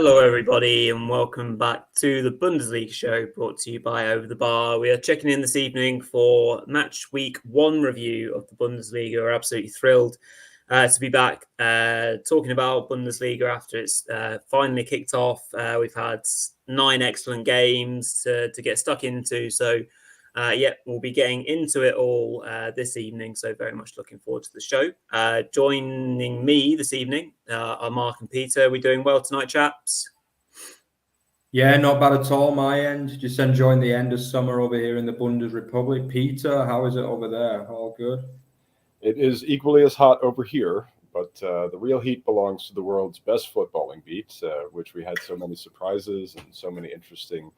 Hello, everybody, and welcome back to the Bundesliga show brought to you by Over the Bar. We are checking in this evening for match week 1 review of the Bundesliga. We're absolutely thrilled to be back talking about Bundesliga after it's finally kicked off. We've had 9 excellent games to get stuck into. So, we'll be getting into it all this evening. So very much looking forward to the show. Joining me this evening are Mark and Peter. Are we doing well tonight, chaps? Yeah, not bad at all, my end. Just enjoying the end of summer over here in the Bundesrepublik. Peter, how is it over there? All good? It is equally as hot over here, but the real heat belongs to the world's best footballing beat, which we had so many surprises and so many interesting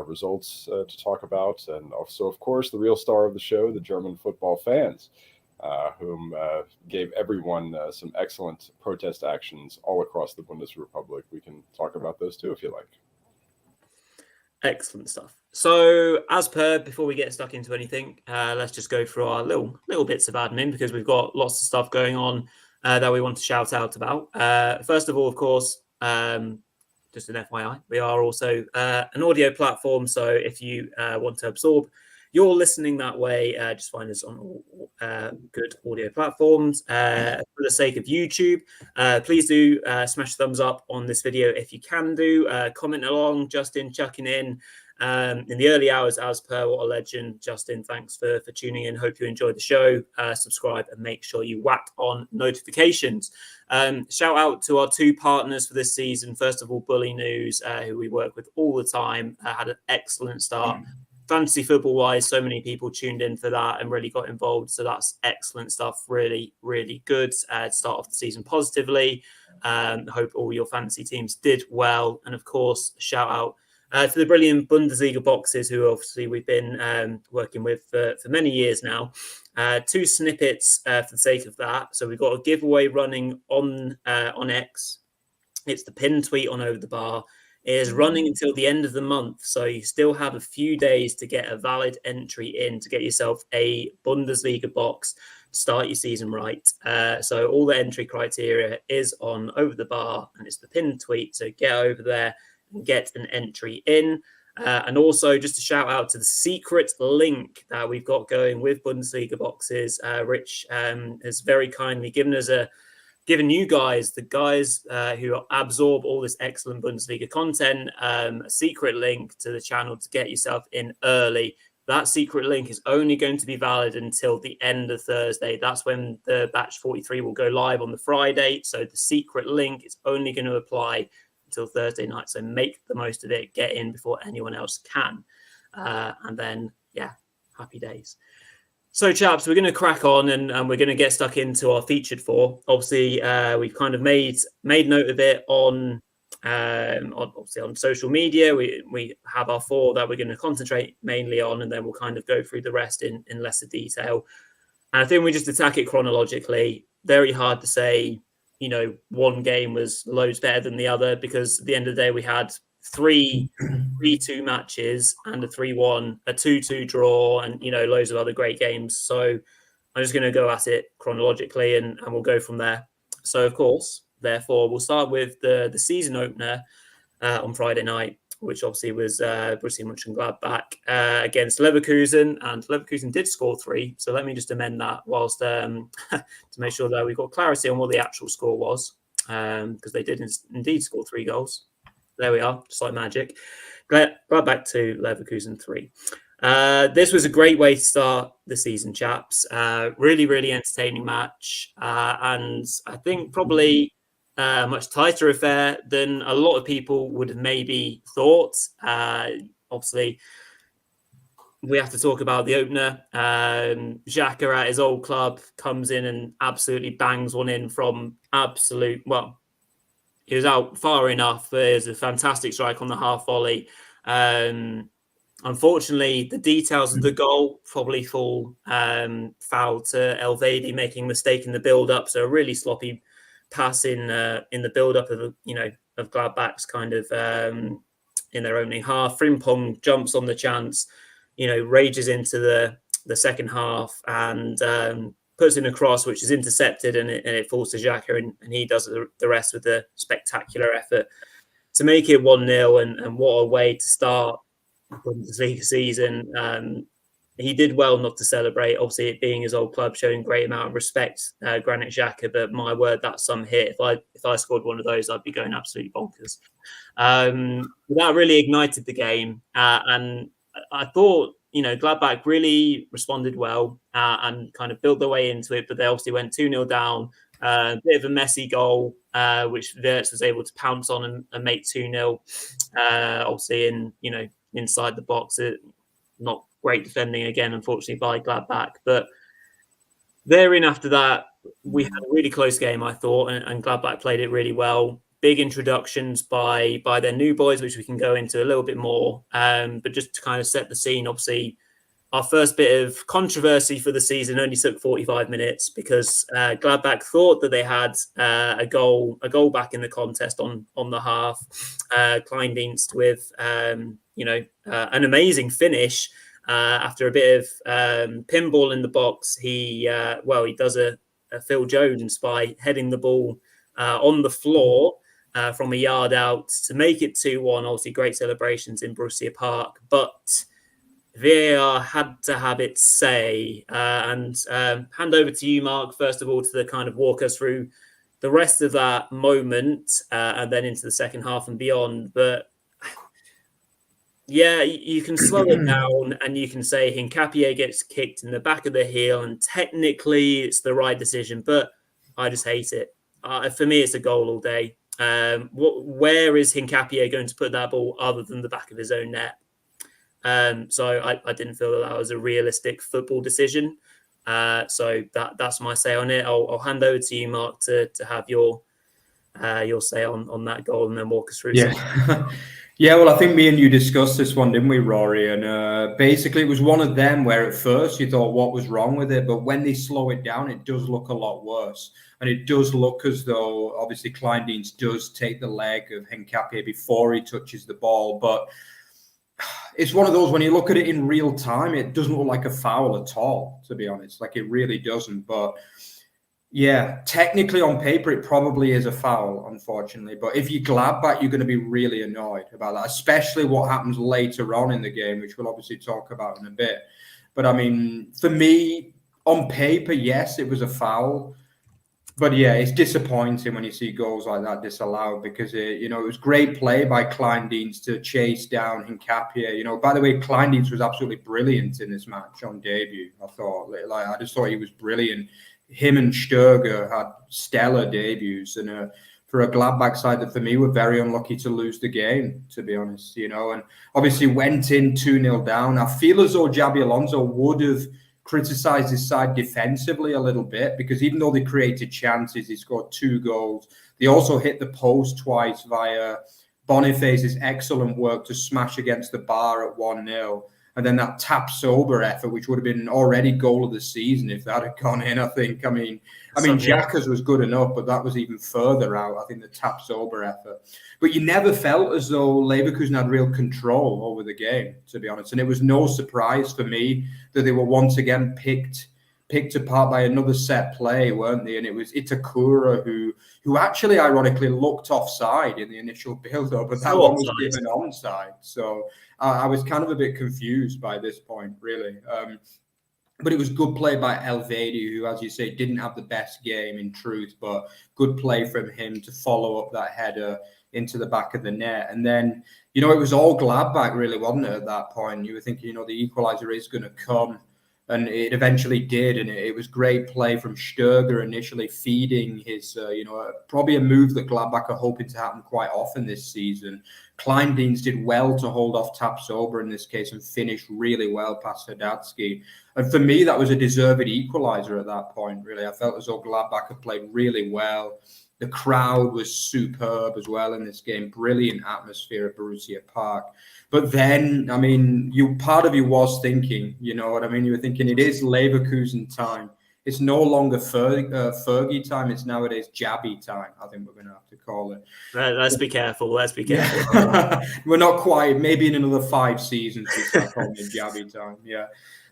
results to talk about. And also, of course, the real star of the show, the German football fans, whom gave everyone some excellent protest actions all across the Bundesrepublik. We can talk about those too, if you like. Excellent stuff. So, as per, before we get stuck into anything, let's just go through our little bits of admin because we've got lots of stuff going on that we want to shout out about. First of all, of course, just an FYI, we are also an audio platform. So if you want to absorb your listening that way, just find us on all good audio platforms. For the sake of YouTube, please do smash thumbs up on this video if you can do. Comment along, Justin chucking in the early hours, as per. What a legend, Justin. Thanks for tuning in. Hope you enjoyed the show. Subscribe and make sure you whack on notifications. Shout out to our 2 partners for this season. First of all, Bully News, who we work with all the time, had an excellent start. Fantasy football wise, so many people tuned in for that and really got involved. So that's excellent stuff. Really, really good. Start off the season positively. Hope all your fantasy teams did well. And of course, shout out to the brilliant Bundesliga boxes, who obviously we've been working with for many years now. 2 snippets for the sake of that. So we've got a giveaway running on X. It's the pinned tweet on Over the Bar. It is running until the end of the month, so you still have a few days to get a valid entry in to get yourself a Bundesliga box to start your season right. So all the entry criteria is on Over the Bar, and it's the pinned tweet. So get over there and get an entry in. And also just a shout out to the secret link that we've got going with Bundesliga boxes. Rich has very kindly given you guys, the guys who absorb all this excellent Bundesliga content, a secret link to the channel to get yourself in early. That secret link is only going to be valid until the end of Thursday. That's when the batch 43 will go live on the Friday. So the secret link is only going to apply until Thursday night. So make the most of it. Get in before anyone else can. And then, happy days. So, chaps, we're going to crack on and we're going to get stuck into our featured 4. Obviously, we've kind of made note of it on social media. We have our 4 that we're going to concentrate mainly on, and then we'll kind of go through the rest in lesser detail. And I think we just attack it chronologically. Very hard to say, one game was loads better than the other, because at the end of the day, we had 3 3-2 matches and a 3-1, a 2-2 draw, and loads of other great games. So I'm just going to go at it chronologically and we'll go from there. So of course, therefore, we'll start with the season opener on Friday night, which obviously was Borussia Mönchengladbach against Leverkusen, and Leverkusen did score 3. So let me just amend that whilst to make sure that we've got clarity on what the actual score was, because they did indeed score 3 goals. There we are, just like magic. Right back to Leverkusen 3. This was a great way to start the season, chaps. Really, really entertaining match. And I think probably a much tighter affair than a lot of people would have maybe thought. Obviously, we have to talk about the opener. Xhaka at his old club comes in and absolutely bangs one in from he was out far enough. But it was a fantastic strike on the half volley. Unfortunately, the details of the goal probably fall foul to Elvedi, making a mistake in the build-up. So a really sloppy pass in the build-up of Gladbach's kind of in their opening half. Frimpong jumps on the chance, rages into the second half and puts in a cross, which is intercepted and it falls to Xhaka, and he does the rest with a spectacular effort. to make it 1-0 and what a way to start the Bundesliga season. He did well not to celebrate. Obviously, it being his old club, showing great amount of respect, Granit Xhaka. But my word, that's some hit. If I scored one of those, I'd be going absolutely bonkers. That really ignited the game, and I thought, Gladbach really responded well and kind of built their way into it. But they obviously went 2-0 down. A bit of a messy goal, which Wirtz was able to pounce on and make 2-0. Obviously, inside the box, not great defending again, unfortunately, by Gladbach. But therein after that, we had a really close game, I thought, and Gladbach played it really well. Big introductions by their new boys, which we can go into a little bit more. But just to kind of set the scene, obviously, our first bit of controversy for the season only took 45 minutes because Gladbach thought that they had a goal back in the contest on the half. Kleindienst with an amazing finish. After a bit of pinball in the box, he does a Phil Jones by heading the ball on the floor from a yard out to make it 2-1. Obviously, great celebrations in Borussia Park, but VAR had to have its say. And hand over to you, Mark, first of all, to kind of walk us through the rest of that moment and then into the second half and beyond. But yeah, you can slow it down and you can say Hincapié gets kicked in the back of the heel and technically it's the right decision, but I just hate it. For me, it's a goal all day. Where is Hincapié going to put that ball other than the back of his own net? So I didn't feel that was a realistic football decision. So that's my say on it. I'll hand over to you, Mark, to have your say on that goal and then walk us through. Yeah. Yeah, well, I think me and you discussed this one, didn't we, Rory? And basically, it was one of them where at first you thought what was wrong with it, but when they slow it down, it does look a lot worse. And it does look as though, obviously, Kleindienst does take the leg of Hincapié before he touches the ball. But it's one of those, when you look at it in real time, it doesn't look like a foul at all, to be honest. Like, it really doesn't. But yeah, technically on paper, it probably is a foul, unfortunately. But if you Gladbach, you're going to be really annoyed about that, especially what happens later on in the game, which we'll obviously talk about in a bit. But I mean, for me, on paper, yes, it was a foul. But yeah, it's disappointing when you see goals like that disallowed because it was great play by Kleindienst to chase down Hincapié. By the way, Kleindienst was absolutely brilliant in this match on debut. I thought, I just thought he was brilliant. Him and Stöger had stellar debuts, and for a Gladbach side that for me were very unlucky to lose the game, to be honest, and obviously went in 2-0 down. I feel as though Xabi Alonso would have criticised his side defensively a little bit because even though they created chances, he scored 2 goals. They also hit the post twice via Boniface's excellent work to smash against the bar at 1-0. And then that tap sober effort, which would have been already goal of the season if that had gone in, I think. I mean, Xhaka's was good enough, but that was even further out, I think, the tap sober effort. But you never felt as though Leverkusen had real control over the game, to be honest. And it was no surprise for me that they were once again picked apart by another set play, weren't they? And it was Itakura who actually, ironically, looked offside in the initial build-up, but that one was given onside. So I was kind of a bit confused by this point, really. But it was good play by Elvedi, who, as you say, didn't have the best game in truth, but good play from him to follow up that header into the back of the net. And then, it was all Gladbach, really, wasn't it, at that point? You were thinking, the equaliser is going to come. And it eventually did, and it was great play from Stöger initially feeding his, probably a move that Gladbach are hoping to happen quite often this season. Kleindienst did well to hold off Tapsoba in this case and finished really well past Hadatsky. And for me, that was a deserved equaliser at that point, really. I felt as though Gladbach had played really well. The crowd was superb as well in this game. Brilliant atmosphere at Borussia Park. But then, I mean, part of you was thinking, you know what I mean? You were thinking it is Leverkusen time. It's no longer Fergie time. It's nowadays Jabby time, I think we're going to have to call it. Let's be careful. Yeah. We're not quite, maybe in another 5 seasons we start calling it Jabby time. Yeah.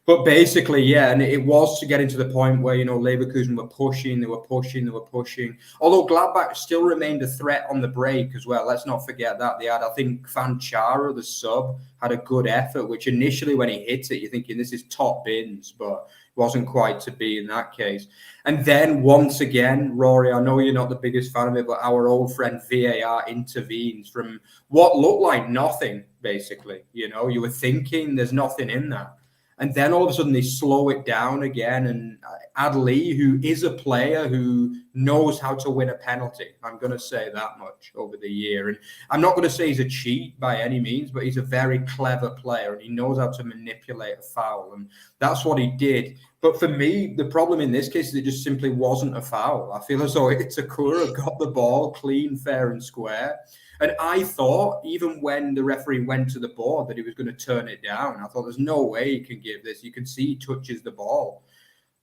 But basically, yeah, and it was to getting to the point where, Leverkusen were pushing, they were pushing. Although Gladbach still remained a threat on the break as well. Let's not forget that. They had, I think, Fanchara, the sub, had a good effort, which initially when he hit it, you're thinking this is top bins, but it wasn't quite to be in that case. And then once again, Rory, I know you're not the biggest fan of it, but our old friend VAR intervenes from what looked like nothing, basically. You were thinking there's nothing in that. And then all of a sudden they slow it down again. And Adli, who is a player who knows how to win a penalty, I'm going to say that much over the year. And I'm not going to say he's a cheat by any means, but he's a very clever player and he knows how to manipulate a foul. And that's what he did. But for me, the problem in this case is it just simply wasn't a foul. I feel as though Itakura got the ball clean, fair and square. And I thought, even when the referee went to the board, that he was going to turn it down. I thought, there's no way he can give this. You can see he touches the ball.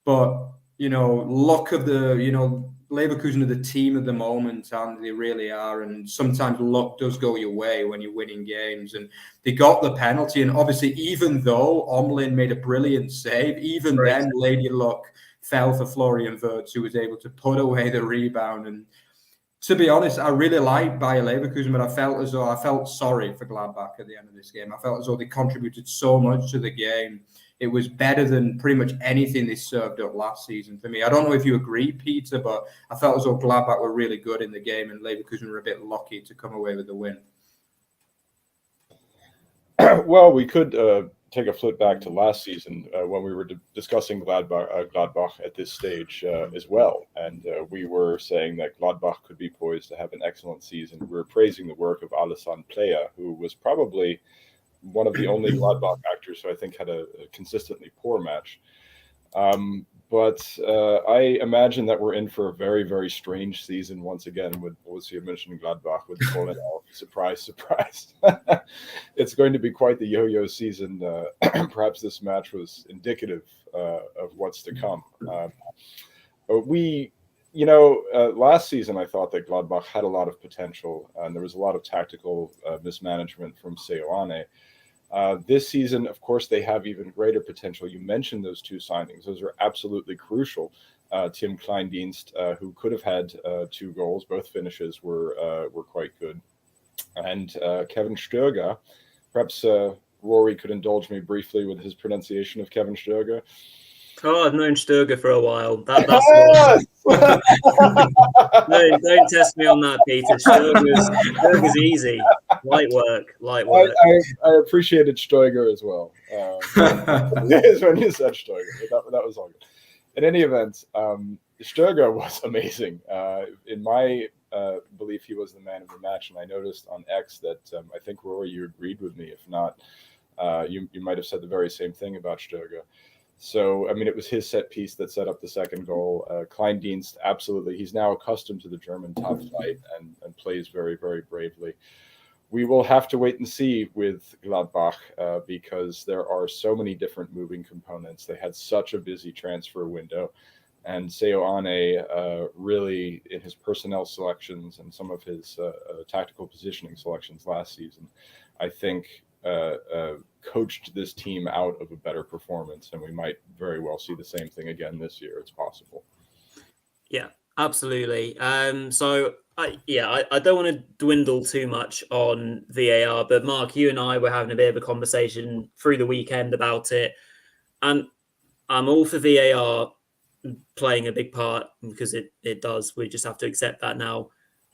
But, luck of the, Leverkusen are the team of the moment, and they really are. And sometimes luck does go your way when you're winning games. And they got the penalty. And obviously, even though Omlin made a brilliant save, even then, Lady Luck fell for Florian Wirtz, who was able to put away the rebound. And to be honest, I really liked Bayer Leverkusen, but I felt sorry for Gladbach at the end of this game. I felt as though they contributed so much to the game. It was better than pretty much anything they served up last season for me. I don't know if you agree, Peter, but I felt as though Gladbach were really good in the game and Leverkusen were a bit lucky to come away with the win. Well, we could take a flip back to last season when we were discussing Gladbach at this stage as well. And we were saying that Gladbach could be poised to have an excellent season. We were praising the work of Alassane Plea, who was probably one of the only Gladbach actors who I think had a consistently poor match. But I imagine that we're in for a very, very strange season once again with Borussia Mönchengladbach with Polen. Surprise, surprise. It's going to be quite the yo-yo season. Perhaps this match was indicative of what's to come. Last season I thought that Gladbach had a lot of potential and there was a lot of tactical mismanagement from Seoane. This season, of course, they have even greater potential. You mentioned those two signings. Those are absolutely crucial. Tim Kleindienst, who could have had 2 goals, both finishes were quite good. And Kevin Sturger, perhaps Rory could indulge me briefly with his pronunciation of Kevin Sturger. Oh, I've known Sturger for a while. That's don't test me on that, Peter. Sturger's easy. Light work. I appreciated Steiger as well. When you said Steiger, that was all good. In any event, Sturger was amazing. In my belief, he was the man of the match, and I noticed on X that I think, Rory, you agreed with me. If not, you might have said the very same thing about Sturger. So, I mean, it was his set piece that set up the second goal. Kleindienst, absolutely. He's now accustomed to the German top flight and plays very, very bravely. We will have to wait and see with Gladbach because there are so many different moving components. They had such a busy transfer window. And Seoane really, in his personnel selections and some of his tactical positioning selections last season, I think coached this team out of a better performance, and we might very well see the same thing again this year. It's possible. Yeah, absolutely. So I don't want to dwindle too much on VAR, but Mark, you and I were having a bit of a conversation through the weekend about it, and I'm all for VAR playing a big part because it does. We just have to accept that now.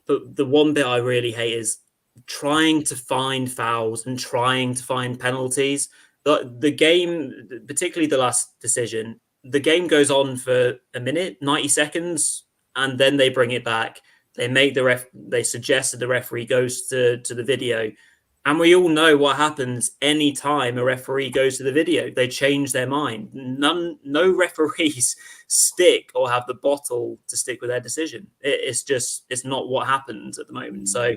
But the one bit I really hate is trying to find fouls and trying to find penalties. The game, particularly the last decision, the game goes on for a minute, 90 seconds, and then they bring it back. They make they suggest that the referee goes to the video. And we all know what happens any time a referee goes to the video. They change their mind. No referees stick or have the bottle to stick with their decision. It's not what happens at the moment. So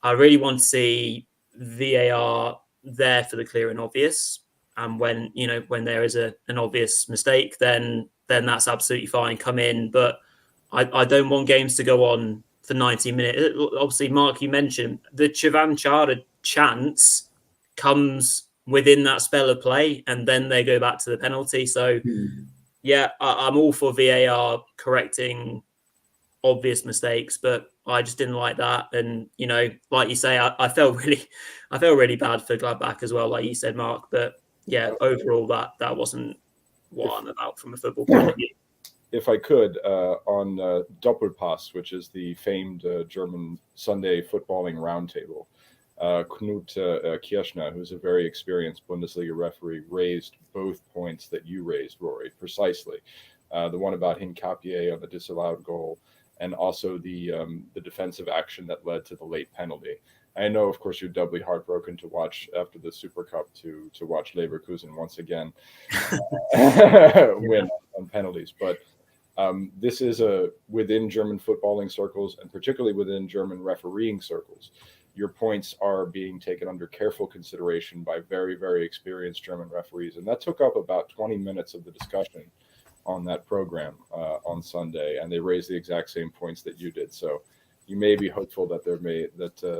I really want to see VAR there for the clear and obvious. And when there is an obvious mistake, then that's absolutely fine. Come in. But I don't want games to go on for 90 minutes. Obviously, Mark, you mentioned the Chivan Chara chance comes within that spell of play, and then they go back to the penalty. So, yeah, I'm all for VAR correcting obvious mistakes, but I just didn't like that. And like you say, I felt really bad for Gladbach as well, like you said, Mark. But yeah, overall, that wasn't what I'm about from a football point of view. If I could, on Doppelpass, which is the famed German Sunday footballing roundtable, Knut Kirchner, who's a very experienced Bundesliga referee, raised both points that you raised, Rory, precisely. The one about Hincapié on the disallowed goal, and also the defensive action that led to the late penalty. I know, of course, you're doubly heartbroken to watch after the Super Cup to watch Leverkusen once again win on penalties. But this is within German footballing circles, and particularly within German refereeing circles, your points are being taken under careful consideration by very, very experienced German referees. And that took up about 20 minutes of the discussion on that program on Sunday, and they raised the exact same points that you did. So you may be hopeful that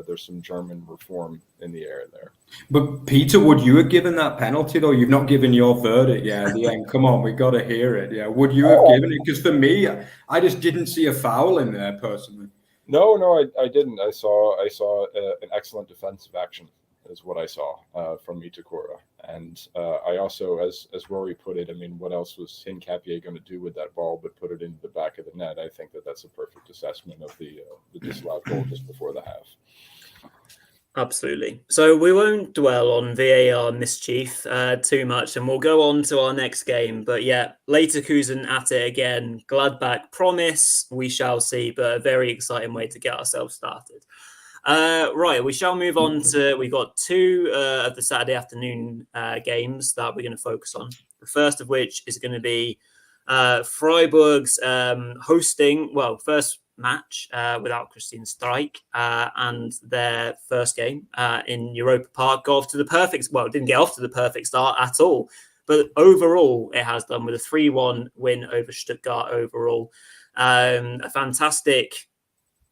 there's some German reform in the air there. But Peter, would you have given that penalty though? You've not given your verdict yet at the end. Come on, we got to hear it. Yeah, would you have given it? Because for me, I just didn't see a foul in there personally. No, I didn't. I saw an excellent defensive action, is what I saw from Itakura. And I also, as Rory put it, I mean, what else was Hincapié going to do with that ball but put it into the back of the net? I think that's a perfect assessment of the disallowed goal just before the half. Absolutely. So we won't dwell on VAR mischief too much, and we'll go on to our next game. But yeah, Leverkusen at it again. Gladbach promise, we shall see, but a very exciting way to get ourselves started. Right, we shall move on to, we've got two of the Saturday afternoon games that we're going to focus on. The first of which is going to be Freiburg's hosting, first match without Christian Streich and their first game in Europa Park got off to the perfect, didn't get off to the perfect start at all. But overall, it has done with a 3-1 win over Stuttgart overall. A fantastic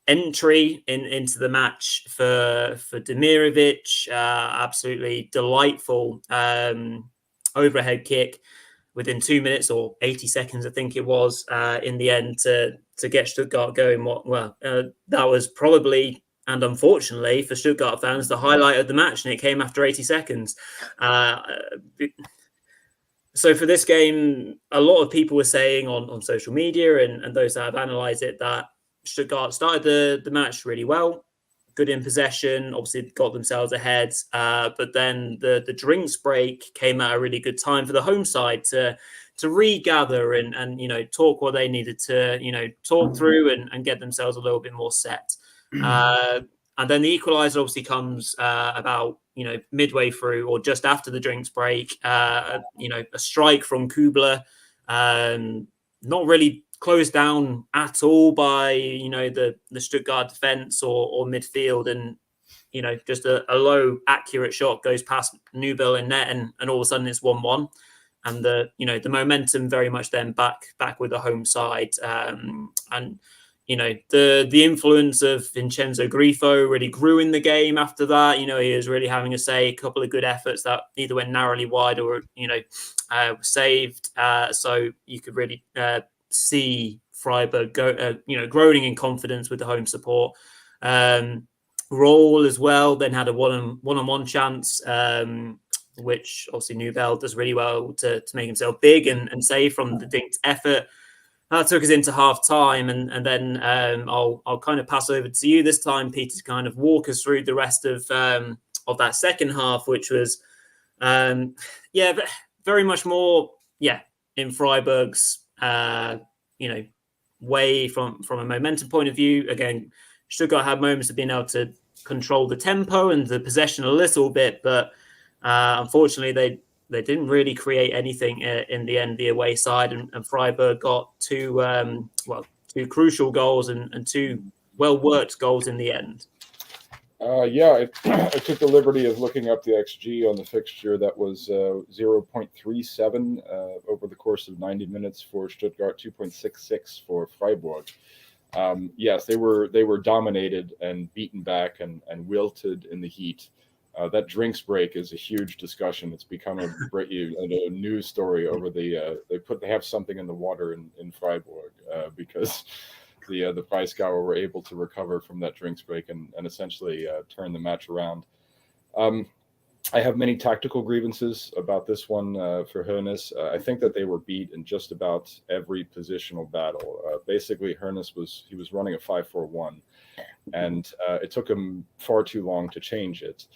entry into the match for Demirovic, absolutely delightful overhead kick within 2 minutes or 80 seconds, I think it was, in the end to get Stuttgart going. That was probably, and unfortunately for Stuttgart fans, the highlight of the match, and it came after 80 seconds. So for this game, a lot of people were saying on social media and those that have analysed it that Stuttgart started the match really well, good in possession, obviously got themselves ahead, but then the drinks break came at a really good time for the home side to regather and talk what they needed to talk through and get themselves a little bit more set. And then the equaliser obviously comes about midway through or just after the drinks break. A strike from Kubler, not really closed down at all by the Stuttgart defense or midfield, and just a low accurate shot goes past Nubel in net, and all of a sudden it's 1-1, and the momentum very much then back with the home side, and the influence of Vincenzo Grifo really grew in the game after that. He was really having a say, a couple of good efforts that either went narrowly wide or were saved, so you could really see Freiburg growing in confidence with the home support. Roll as well then had a one-on-one chance, which obviously Nubel does really well to make himself big and save from the dinked effort. That took us into half time, and then I'll kind of pass over to you this time, Peter, to kind of walk us through the rest of that second half, which was very much more in Freiburg's way from a momentum point of view. Again, Stuttgart had moments of being able to control the tempo and the possession a little bit, but unfortunately they didn't really create anything in the end, the away side, and Freiburg got two crucial goals and two well-worked goals in the end. I took the liberty of looking up the XG on the fixture. That was 0.37 over the course of 90 minutes for Stuttgart, 2.66 for Freiburg. Yes, they were dominated and beaten back and wilted in the heat That drinks break is a huge discussion. It's become a news story over they have something in the water in Freiburg because the Breisgauer were able to recover from that drinks break and essentially turn the match around. I have many tactical grievances about this one for Hoeneß. I think that they were beat in just about every positional battle. Basically, Hoeneß was running a 5-4-1, and it took him far too long to change it.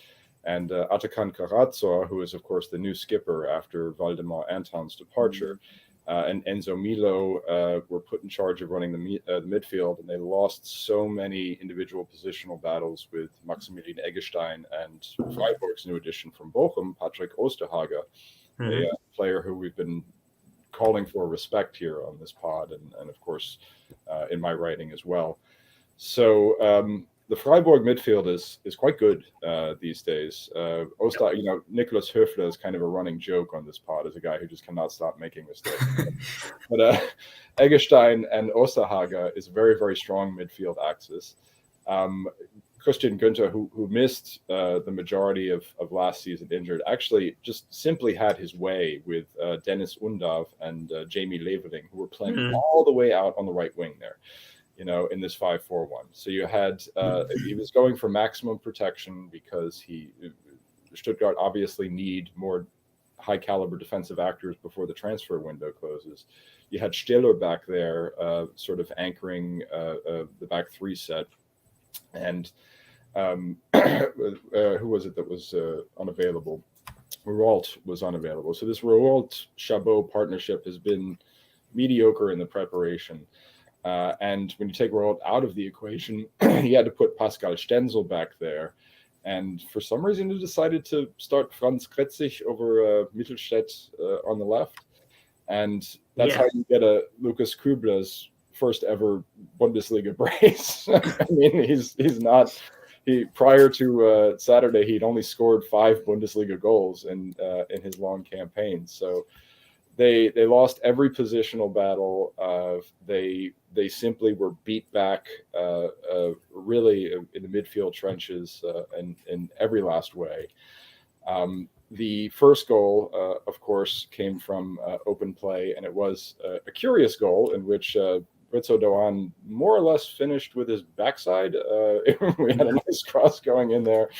And Atakan Karatsa, who is, of course, the new skipper after Waldemar Anton's departure, and Enzo Milo were put in charge of running the midfield, and they lost so many individual positional battles with Maximilian Eggestein and Freiburg's new addition from Bochum, Patrick Osterhager, a player who we've been calling for respect here on this pod, and of course, in my writing as well. So the Freiburg midfield is quite good these days. Nicholas Höfler is kind of a running joke on this pod as a guy who just cannot stop making mistakes. But Eggestein and Osterhager is a very, very strong midfield axis. Christian Günther, who missed the majority of last season injured, actually just simply had his way with Dennis Undav and Jamie Leveling, who were playing all the way out on the right wing there. In this 5-4-1. So you had, he was going for maximum protection because Stuttgart obviously need more high caliber defensive actors before the transfer window closes. You had Stiller back there, sort of anchoring the back three set. And who was it that was unavailable? Rawalt was unavailable. So this Rawalt-Chabot partnership has been mediocre in the preparation. And when you take Rawalt out of the equation, he had to put Pascal Stenzel back there. And for some reason, he decided to start Franz Kretzig over Mittelstädt on the left. And that's how you get a Lucas Kübler's first ever Bundesliga brace. I mean, prior to Saturday, he'd only scored 5 Bundesliga goals in his long campaign. So they lost every positional battle. They simply were beat back really in the midfield trenches in every last way. The first goal, of course, came from open play, and it was a curious goal in which Rizzo Doan more or less finished with his backside. We had a nice cross going in there.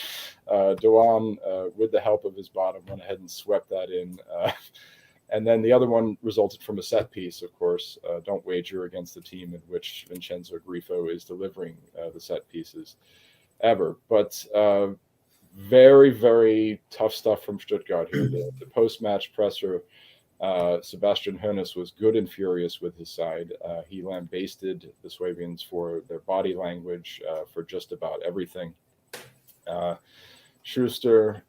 Doan, with the help of his bottom, went ahead and swept that in. And then the other one resulted from a set piece, of course. Don't wager against the team in which Vincenzo Grifo is delivering the set pieces ever. But very, very tough stuff from Stuttgart here. The post-match presser, Sebastian Hoeneß, was good and furious with his side. He lambasted the Swabians for their body language, for just about everything. Schuster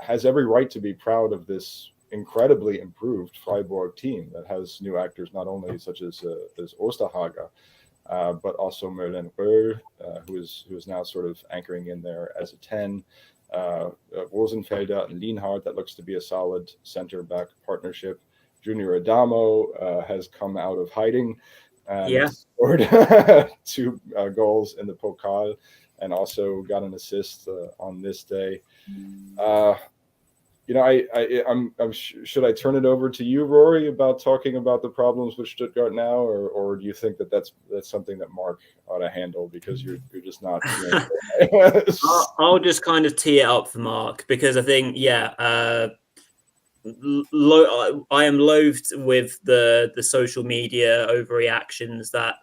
has every right to be proud of this incredibly improved Freiburg team that has new actors, not only such as Osterhager, but also Merlin Röhl, who is now sort of anchoring in there as a 10. Rosenfelder and Lienhardt, that looks to be a solid center-back partnership. Junior Adamo has come out of hiding and scored 2 goals in the Pokal and also got an assist on this day. Should I turn it over to you, Rory, about talking about the problems with Stuttgart now, or do you think that that's something that Mark ought to handle because you're just not? I'll just kind of tee it up for Mark because I think, I am loathed with the social media overreactions that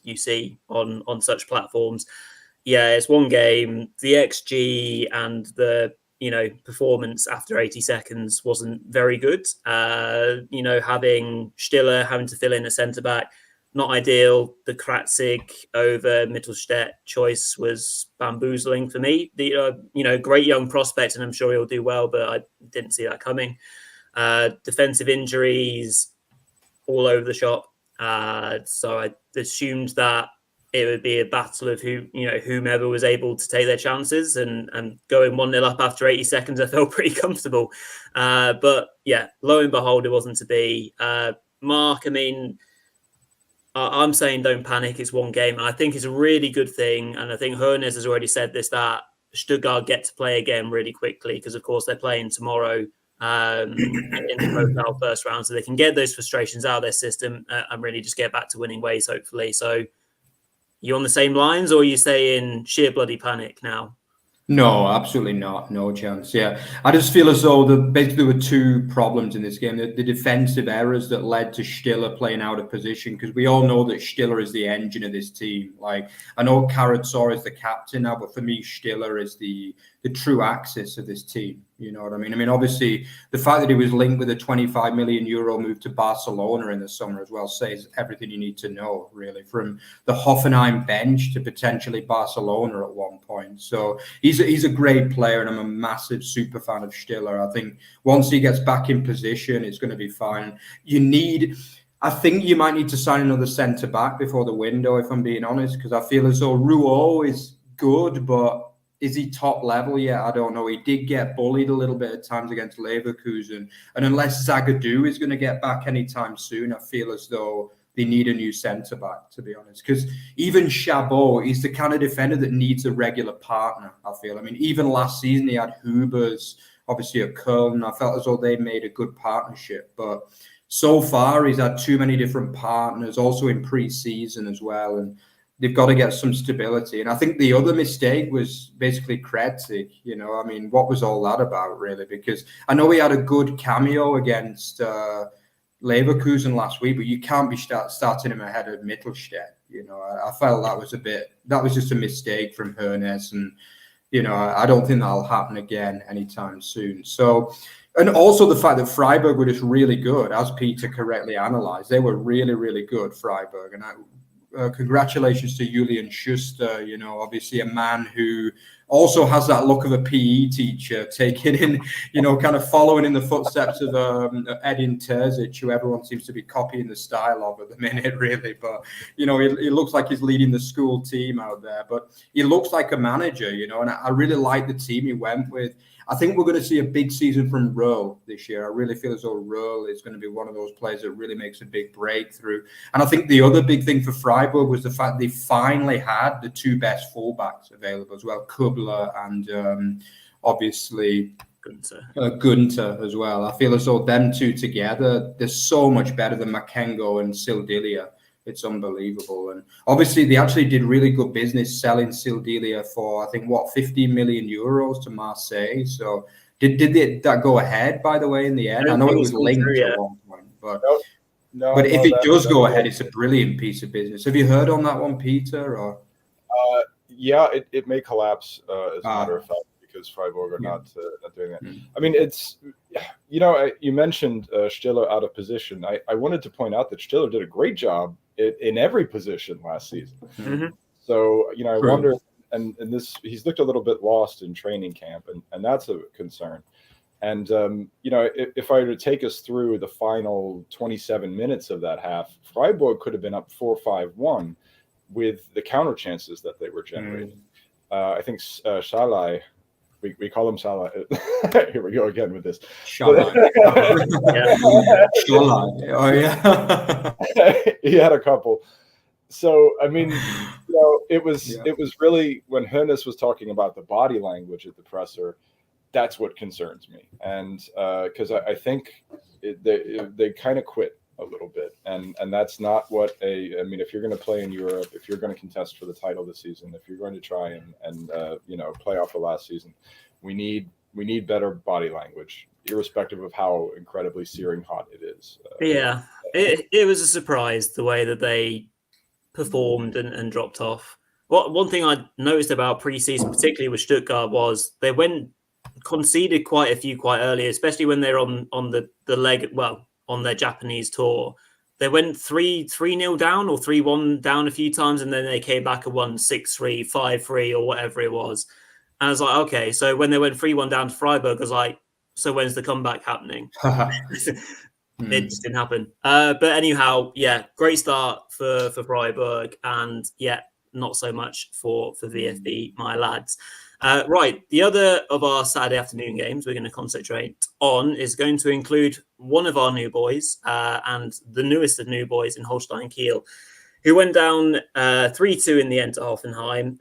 you see on such platforms. Yeah, it's one game. The XG and the performance after 80 seconds wasn't very good. Having Stiller having to fill in a centre back, not ideal. The Kratzig over Mittelstädt choice was bamboozling for me. Great young prospect, and I'm sure he'll do well, but I didn't see that coming. Defensive injuries all over the shop. So I assumed that it would be a battle of whomever was able to take their chances, and going 1-0 up after 80 seconds, I felt pretty comfortable. But yeah, lo and behold, it wasn't to be. Mark, I mean, I'm saying don't panic. It's one game. And I think it's a really good thing. And I think Hoeneß has already said this, that Stuttgart get to play again really quickly because, of course, they're playing tomorrow in the Pokal first round, so they can get those frustrations out of their system and really just get back to winning ways, hopefully. So you on the same lines, or you stay in sheer bloody panic now? No, absolutely not. No chance. Yeah. I just feel as though basically there were two problems in this game. The defensive errors that led to Stiller playing out of position, because we all know that Stiller is the engine of this team. Like, I know Karazor is the captain now, but for me, Stiller is the true axis of this team. You know what I mean? I mean, obviously, the fact that he was linked with a 25 million euro move to Barcelona in the summer as well says everything you need to know, really, from the Hoffenheim bench to potentially Barcelona at one point. So he's a great player, and I'm a massive super fan of Stiller. I think once he gets back in position, it's going to be fine. I think you might need to sign another centre back before the window, if I'm being honest, because I feel as though Rouault is good, but is he top level yet? I don't know. He did get bullied a little bit at times against Leverkusen. And unless Zagadou is going to get back anytime soon, I feel as though they need a new centre-back, to be honest. Because even Chabot, he's the kind of defender that needs a regular partner, I feel. I mean, even last season, he had Hubers, obviously at Köln. I felt as though they made a good partnership. But so far, he's had too many different partners, also in pre-season as well. And they've got to get some stability. And I think the other mistake was basically Kretzig. You know, I mean, what was all that about, really? Because I know he had a good cameo against Leverkusen last week, but you can't be starting him ahead of Mittelstadt. You know, I felt that was just a mistake from Hoeneß. And, you know, I don't think that'll happen again anytime soon. So, and also the fact that Freiburg were just really good, as Peter correctly analysed. They were really, really good, Freiburg. And congratulations to Julian Schuster, you know, obviously a man who also has that look of a PE teacher, taking in, you know, kind of following in the footsteps of Edin Terzic, who everyone seems to be copying the style of at the minute, really. But, you know, he looks like he's leading the school team out there. But he looks like a manager, you know, and I really like the team he went with. I think we're going to see a big season from Rowe this year. I really feel as though Rowe is going to be one of those players that really makes a big breakthrough. And I think the other big thing for Freiburg was the fact they finally had the two best fullbacks available as well, Kubler and obviously Gunther as well. I feel as though them two together, they're so much better than Makengo and Sildilia. It's unbelievable. And obviously, they actually did really good business selling Sildilia for, I think, 15 million euros to Marseille. So did that go ahead, by the way, in the end? I know it was linked at one point. But if it does go ahead, it's a brilliant piece of business. Have you heard on that one, Peter? Or yeah, it may collapse, as a matter of fact, because Freiburg are not doing that. I mean, it's, you know, you mentioned Stiller out of position. I wanted to point out that Stiller did a great job in every position last season. Mm-hmm. So, you know, I wonder, and this, he's looked a little bit lost in training camp, and that's a concern. And, you know, if I were to take us through the final 27 minutes of that half, Freiburg could have been up 4-5-1 with the counter chances that they were generating. I think Shalai, we call him Salah. Here we go again with this. Shalai. Oh, yeah. He had a couple. So, I mean, you know, it was really, when Hoeneß was talking about the body language at the presser, that's what concerns me. And because I think they kind of quit a little bit. And that's not what I mean, if you're going to play in Europe, if you're going to contest for the title this season, if you're going to try and you know, play off the last season, we need better body language, irrespective of how incredibly searing hot it is. It was a surprise the way that they performed and dropped off. One thing I noticed about preseason, particularly with Stuttgart, was they conceded quite a few quite early, especially when they're on the leg, well, on their Japanese tour. They went 3-0 down or 3-1 down a few times, and then they came back and won 6-3, 5-3, or whatever it was. And I was like, okay, so when they went 3-1 down to Freiburg, I was like, so when's the comeback happening? It just didn't happen. But anyhow, yeah, great start for Freiburg, and yeah, not so much for VfB, my lads. Right, the other of our Saturday afternoon games we're going to concentrate on is going to include one of our new boys and the newest of new boys in Holstein Kiel, who went down 3-2 in the end to Hoffenheim.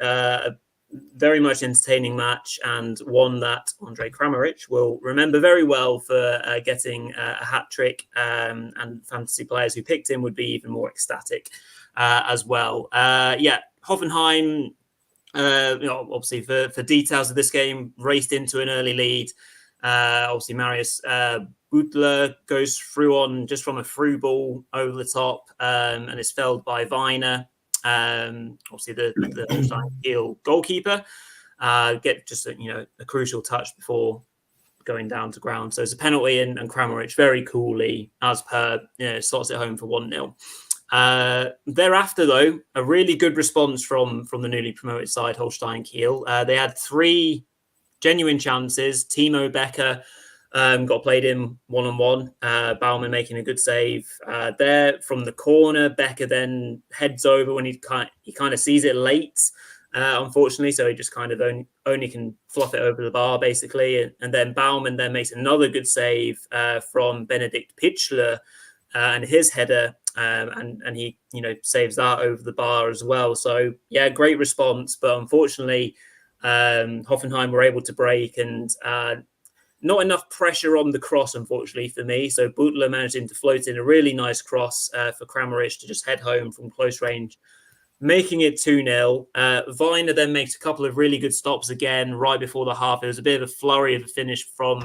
very much entertaining match, and one that Andre Kramaric will remember very well for getting a hat trick, and fantasy players who picked him would be even more ecstatic as well. Hoffenheim, obviously for details of this game, raced into an early lead. Obviously, Marius Butler goes through on just from a through ball over the top, and is felled by Weiner. Obviously, the Holstein Kiel goalkeeper get just a crucial touch before going down to ground. So it's a penalty, and Kramaric very coolly, as per, slots it home for 1-0. Thereafter, though, a really good response from the newly promoted side, Holstein Kiel. They had 3 genuine chances. Timo Becker got played in one-on-one. Baumann making a good save there from the corner. Becker then heads over when he kind of sees it late, unfortunately. So he just kind of only can fluff it over the bar, basically. And then Baumann then makes another good save from Benedikt Pichler and his header. And he, saves that over the bar as well. So, yeah, great response. But unfortunately, Hoffenheim were able to break, and not enough pressure on the cross, unfortunately, for me. So Butler managing to float in a really nice cross for Kramaric to just head home from close range, making it 2-0. Weiner then makes a couple of really good stops again right before the half. It was a bit of a flurry of a finish from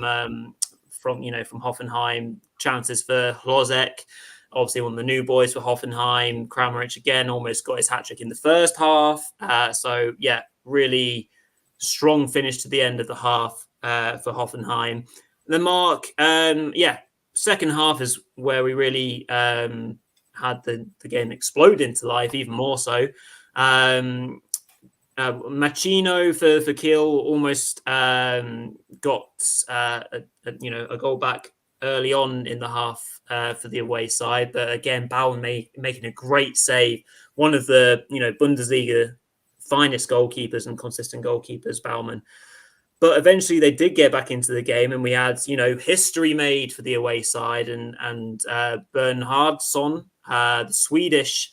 Hoffenheim. Chances for Hlozek, obviously one of the new boys for Hoffenheim. Kramaric again almost got his hat-trick in the first half. So, yeah, really strong finish to the end of the half for Hoffenheim. The mark, second half is where we really had the game explode into life, even more so. Machino for Kiel almost got a goal back early on in the half for the away side, but again, Baumann making a great save. One of the Bundesliga finest goalkeepers and consistent goalkeepers, Baumann. But eventually they did get back into the game, and we had, history made for the away side, and Bernhardsson, the Swedish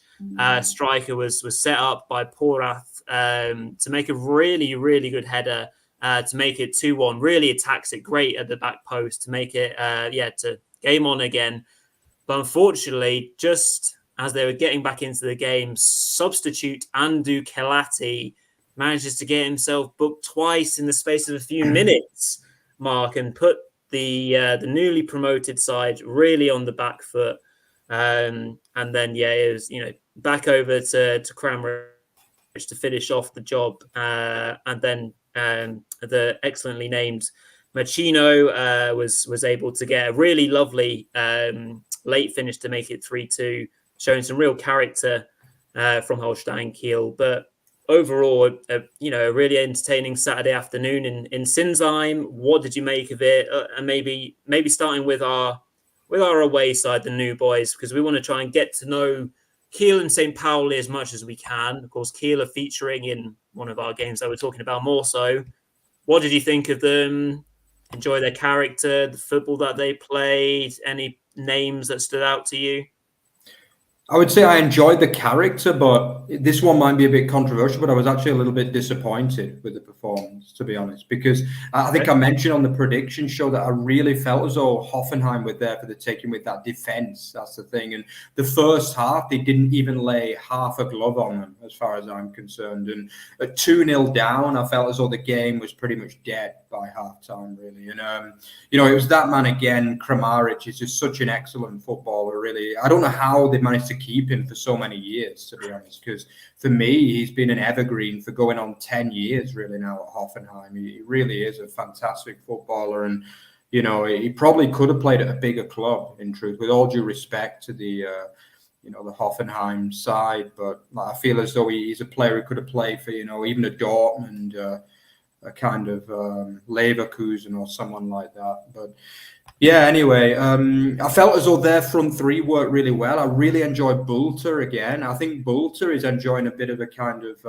striker, was set up by Porath to make a really, really good header to make it 2-1. Really attacks it great at the back post to make it, to game on again. But unfortunately, just as they were getting back into the game, substitute Andu Kelati manages to get himself booked twice in the space of a few minutes, Mark, and put the newly promoted side really on the back foot. And then, it was, back over to Kramaric to finish off the job. And then the excellently named Machino was able to get a really lovely late finish to make it 3-2, showing some real character from Holstein Kiel. But overall, a really entertaining Saturday afternoon in Sinsheim. What did you make of it? And maybe starting with our away side, the new boys, because we want to try and get to know Kiel and St. Pauli as much as we can. Of course, Kiel are featuring in one of our games that we're talking about more so. What did you think of them? Enjoy their character, the football that they played? Any names that stood out to you? I would say I enjoyed the character, but this one might be a bit controversial, but I was actually a little bit disappointed with the performance, to be honest, because I think I mentioned on the prediction show that I really felt as though Hoffenheim were there for the taking with that defense. That's the thing. And the first half, they didn't even lay half a glove on them, as far as I'm concerned. And at 2-0 down, I felt as though the game was pretty much dead by halftime, really. And, it was that man again. Kramaric is just such an excellent footballer, really. I don't know how they managed to keep him for so many years, to be honest, because for me, he's been an evergreen for going on 10 years, really, now at Hoffenheim. He really is a fantastic footballer, and, he probably could have played at a bigger club, in truth, with all due respect to the Hoffenheim side. But I feel as though he's a player who could have played for, even a Dortmund, a kind of Leverkusen or someone like that. But Yeah, anyway, I felt as though their front three worked really well. I really enjoyed Bulter again. I think Bulter is enjoying a bit of a kind of,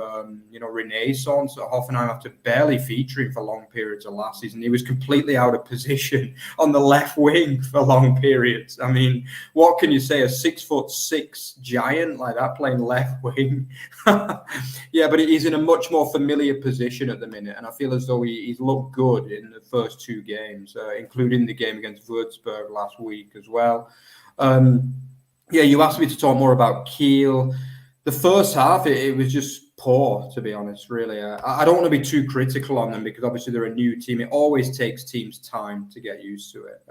renaissance at Hoffenheim after barely featuring for long periods of last season. He was completely out of position on the left wing for long periods. I mean, what can you say? A 6'6" giant like that playing left wing? Yeah, but he's in a much more familiar position at the minute. And I feel as though he's looked good in the first two games, including the game against Würzburg last week as well. Yeah, you asked me to talk more about Kiel. The first half, it was just poor, to be honest, really. I don't want to be too critical on them because obviously they're a new team. It always takes teams time to get used to it.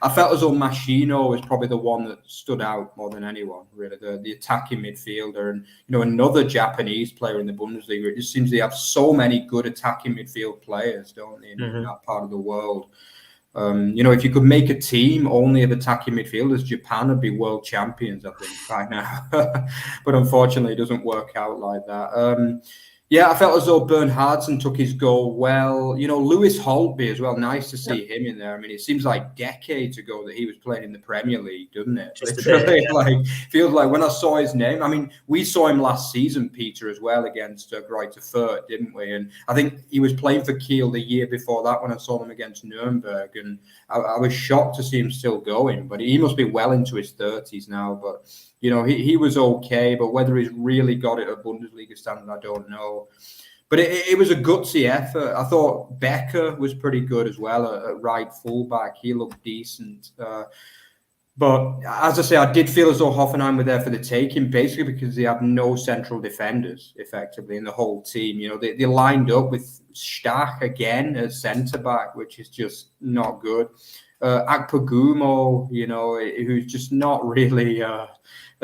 I felt as though Machino was probably the one that stood out more than anyone, really, the attacking midfielder. And, another Japanese player in the Bundesliga. It just seems they have so many good attacking midfield players, don't they, in that part of the world. If you could make a team only of attacking midfielders, Japan would be world champions, I think, right now. But unfortunately, it doesn't work out like that. Yeah, I felt as though Bernhardsen took his goal well. Lewis Holtby as well. Nice to see him in there. I mean, it seems like decades ago that he was playing in the Premier League, doesn't it? Just literally, feels like when I saw his name. I mean, we saw him last season, Peter, as well against Greuther Fürth, didn't we? And I think he was playing for Kiel the year before that when I saw them against Nuremberg, and I was shocked to see him still going. But he must be well into his 30s now. But he was okay, but whether he's really got it at Bundesliga standard, I don't know. But it was a gutsy effort. I thought Becker was pretty good as well at right fullback. He looked decent. But as I say, I did feel as though Hoffenheim were there for the taking, basically because they have no central defenders, effectively, in the whole team. They lined up with Stach again as centre-back, which is just not good. Akpoguma, who's just not really a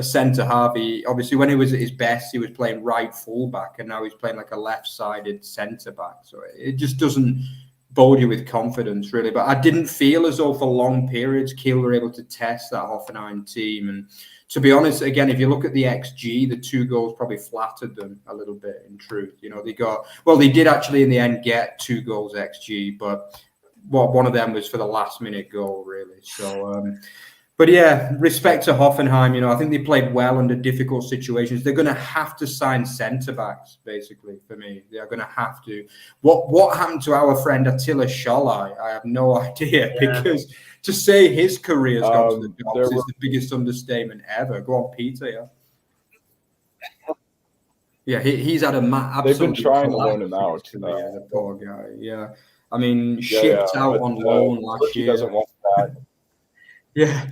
centre half. Obviously, when he was at his best, he was playing right fullback, and now he's playing like a left-sided centre back. So it just doesn't bode you with confidence, really. But I didn't feel as though for long periods Kiel were able to test that Hoffenheim team. And to be honest, again, if you look at the XG, the 2 goals probably flattered them a little bit. In truth, they did actually in the end get 2 goals XG, but one of them was for the last minute goal, really. So. But yeah, respect to Hoffenheim. I think they played well under difficult situations. They're going to have to sign centre backs, basically. For me, they are going to have to. What happened to our friend Attila Scholai? I have no idea, because to say his career's gone to the dogs is the biggest understatement ever. Go on, Peter. Yeah, he's had a absolutely. They've been trying to loan him out. The poor guy. Yeah, I mean, shipped out on loan last year. He doesn't want that. Yeah.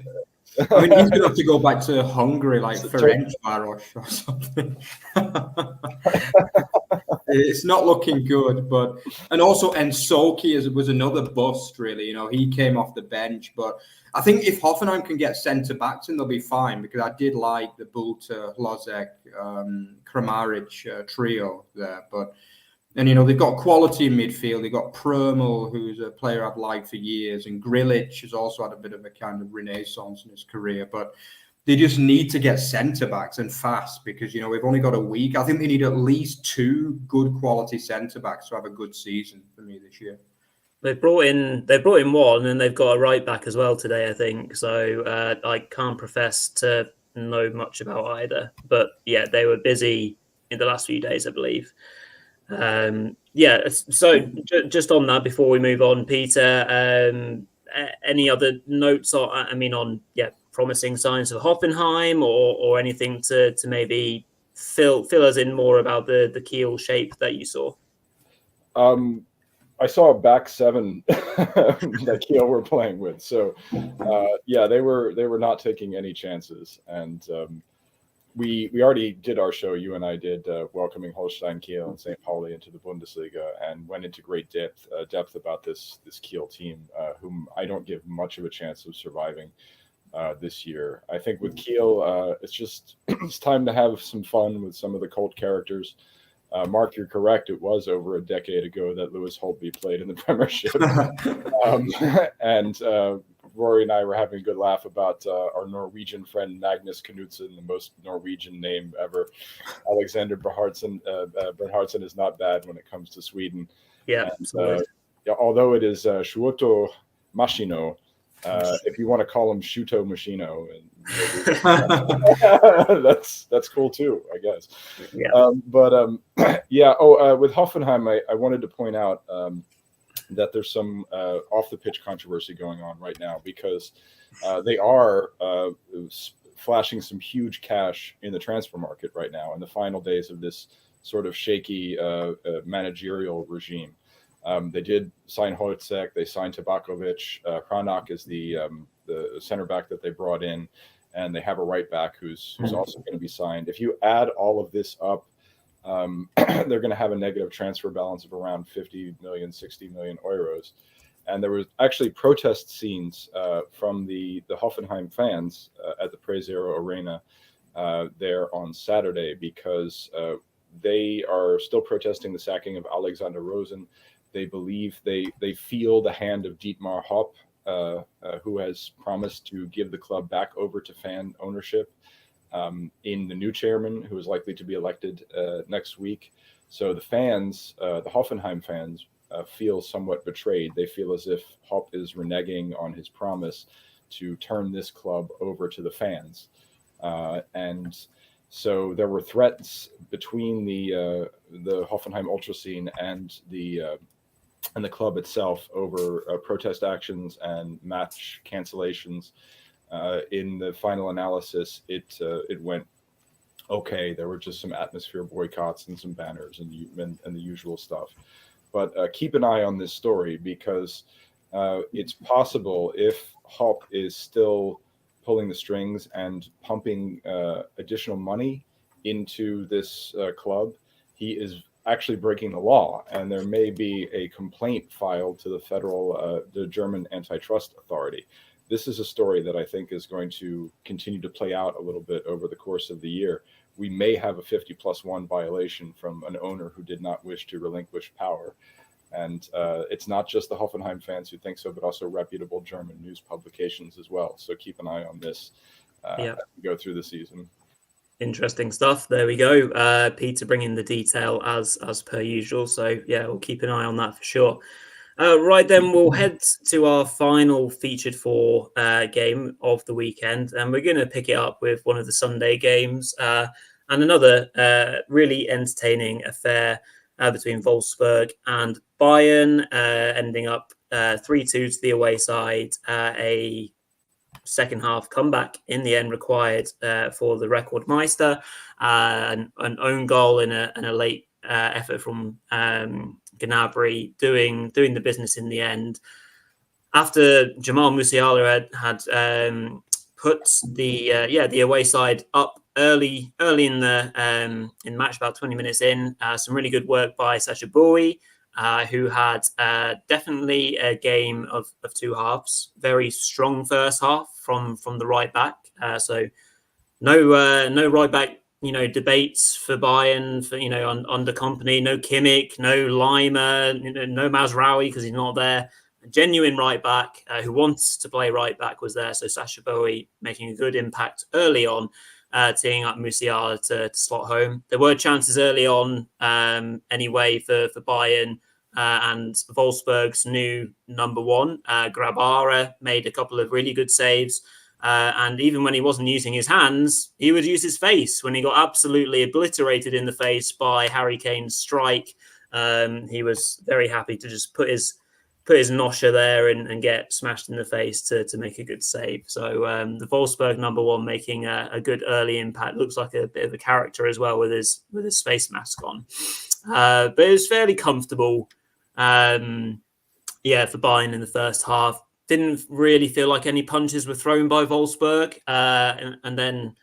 I mean, he's going to have to go back to Hungary, like Ferencváros or something. It's not looking good, and also Ensoki was another bust, really. He came off the bench, but I think if Hoffenheim can get centre backs in, they'll be fine, because I did like the Bulter, Lozek, Kramaric trio there, And, they've got quality in midfield. They've got Prömel, who's a player I've liked for years, and Grilic has also had a bit of a kind of renaissance in his career. But they just need to get centre-backs and fast, because, we've only got a week. I think they need at least 2 good quality centre-backs to have a good season for me this year. They brought in one, and they've got a right-back as well today, I think. So I can't profess to know much about either. But, yeah, they were busy in the last few days, I believe. So just on that before we move on, Peter, any other notes on promising signs of Hoffenheim or anything to maybe fill us in more about the Kiel shape that you saw? I saw a back 7 that Kiel were playing with, so they were not taking any chances. And we already did our show, you and I did, welcoming Holstein Kiel and St. Pauli into the Bundesliga, and went into great depth about this Kiel team, whom I don't give much of a chance of surviving this year. I think with Kiel, it's time to have some fun with some of the cult characters. Mark, you're correct. It was over a decade ago that Lewis Holtby played in the Premiership. And Rory and I were having a good laugh about our Norwegian friend Magnus Knudsen, the most Norwegian name ever. Alexander Bernhardsen is not bad when it comes to Sweden. Yeah, and, although it is Shuoto Machino, If you want to call him Shuto Machino, that's cool too, I guess. Yeah. Yeah. Oh, with Hoffenheim, I wanted to point out that there's some off the pitch controversy going on right now because they are flashing some huge cash in the transfer market right now in the final days of this sort of shaky managerial regime. They did sign Holzek, they signed Tabakovic. Hranak is the center back that they brought in, and they have a right back who's also going to be signed. If you add all of this up, they're going to have a negative transfer balance of around 50 million, 60 million euros. And there was actually protest scenes from the Hoffenheim fans at the Prezero Arena there on Saturday because they are still protesting the sacking of Alexander Rosen. They believe they feel the hand of Dietmar Hopp, who has promised to give the club back over to fan ownership in the new chairman, who is likely to be elected next week. So the fans, the Hoffenheim fans, feel somewhat betrayed. They feel as if Hopp is reneging on his promise to turn this club over to the fans. And so there were threats between the Hoffenheim ultra scene and the club itself over protest actions and match cancellations. In the final analysis, it went okay. There were just some atmosphere boycotts and some banners and the usual stuff. But keep an eye on this story because it's possible if Hopp is still pulling the strings and pumping additional money into this club, he is actually breaking the law, and there may be a complaint filed to the German antitrust authority. This is a story that I think is going to continue to play out a little bit over the course of the year. We may have a 50+1 violation from an owner who did not wish to relinquish power. And it's not just the Hoffenheim fans who think so, but also reputable German news publications as well. So keep an eye on this as we go through the season. Interesting stuff. There we go. Peter bringing the detail as per usual. So yeah, we'll keep an eye on that for sure. Right then, we'll head to our final featured for game of the weekend, and we're going to pick it up with one of the Sunday games and another really entertaining affair between Wolfsburg and Bayern, ending up 3-2 to the away side. A second half comeback in the end required for the Rekordmeister, an own goal and a late effort from Gnabry doing the business in the end. After Jamal Musiala had put the away side up early in the match, about 20 minutes in, some really good work by Sacha Boey, who had definitely a game of two halves. Very strong first half from the right back. So no right back debates for Bayern for under Kompany. No Kimmich, no Lima, no Mazraoui because he's not there. A genuine right back who wants to play right back was there. So Sacha Boey making a good impact early on, teeing up Musiala to slot home. There were chances early on anyway for Bayern. And Wolfsburg's new number one, Grabara, made a couple of really good saves. And even when he wasn't using his hands, he would use his face. When he got absolutely obliterated in the face by Harry Kane's strike, he was very happy to just put his nosher there and get smashed in the face to make a good save. So the Wolfsburg number one making a good early impact. Looks like a bit of a character as well with his face mask on. But it was fairly comfortable. For Bayern in the first half. Didn't really feel like any punches were thrown by Wolfsburg. And then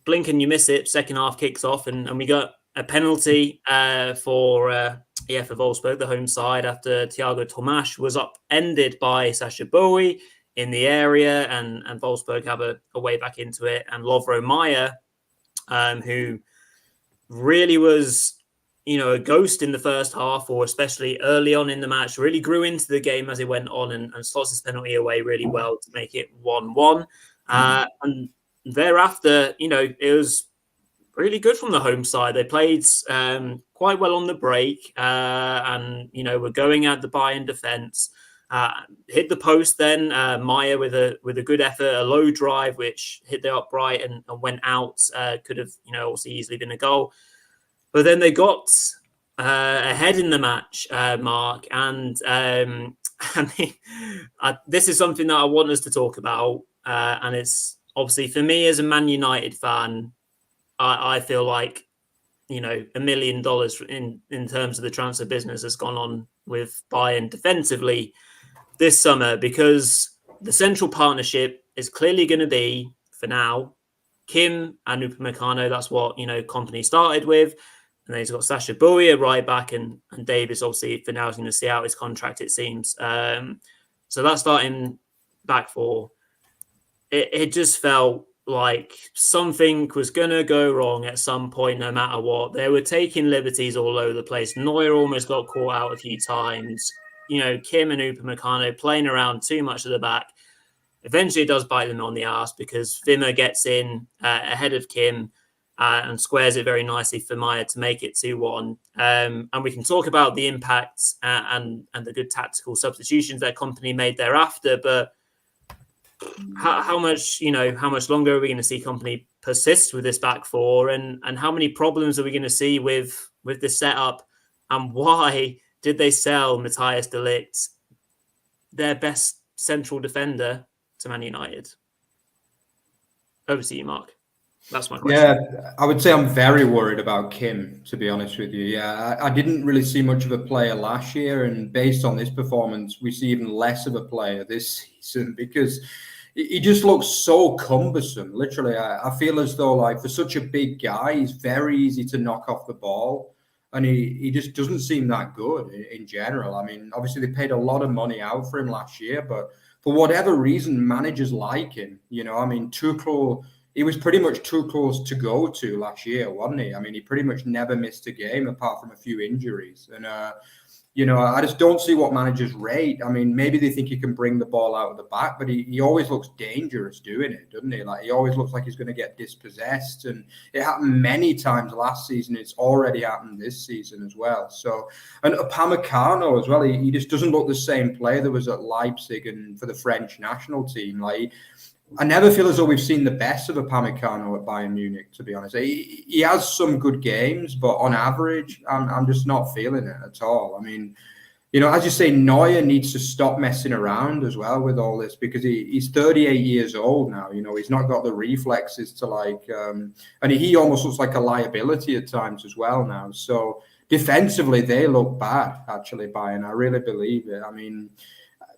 blink and you miss it. Second half kicks off and we got a penalty for Wolfsburg, the home side, after Thiago Tomas was upended by Sacha Boey in the area and Wolfsburg have a way back into it. And Lovro Mayer, who really was a ghost in the first half, or especially early on in the match, really grew into the game as it went on and slots his penalty away really well to make it 1-1. And thereafter, it was really good from the home side. They played quite well on the break and, were going at the Bayern defence. hit the post. Then Maya with a good effort, a low drive which hit the upright and went out. Could have also easily been a goal, but then they got ahead in the match, Mark, and I mean, this is something that I want us to talk about, and it's obviously for me as a Man United fan, I feel like $1 million in terms of the transfer business has gone on with Bayern defensively this summer, because the central partnership is clearly going to be, for now, Kim and Upamecano. That's what Company started with. And then he's got Sasha Bowie at right back, and Davis, obviously, for now, is going to see out his contract, it seems. So that starting back four, it just felt like something was going to go wrong at some point, no matter what. They were taking liberties all over the place. Neuer almost got caught out a few times. Kim and Upamecano playing around too much at the back. Eventually, it does bite them on the arse because Wimmer gets in ahead of Kim, and squares it very nicely for Maya to make it 2-1. And we can talk about the impacts and the good tactical substitutions that Company made thereafter. But how much longer are we going to see Company persist with this back four, and how many problems are we going to see with this setup? And why did they sell Matthias de Ligt, their best central defender, to Man United? Over to you, Mark. That's my question. Yeah, I would say I'm very worried about Kim, to be honest with you. Yeah, I didn't really see much of a player last year, and based on this performance, we see even less of a player this season because he just looks so cumbersome. Literally, I feel as though, like, for such a big guy, he's very easy to knock off the ball, and he just doesn't seem that good in general. I mean, obviously they paid a lot of money out for him last year, but for whatever reason, managers like him. I mean, Tuchel. He was pretty much too close to go to last year, wasn't he? I mean, he pretty much never missed a game apart from a few injuries. And, I just don't see what managers rate. I mean, maybe they think he can bring the ball out of the back, but he always looks dangerous doing it, doesn't he? Like, he always looks like he's going to get dispossessed. And it happened many times last season. It's already happened this season as well. So, and Upamecano as well, he just doesn't look the same player that was at Leipzig and for the French national team. Like, I never feel as though we've seen the best of Upamecano at Bayern Munich, to be honest. He has some good games, but on average, I'm just not feeling it at all. I mean, as you say, Neuer needs to stop messing around as well with all this because he's 38 years old now. He's not got the reflexes to and he almost looks like a liability at times as well now. So defensively, they look bad, actually, Bayern. I really believe it. I mean,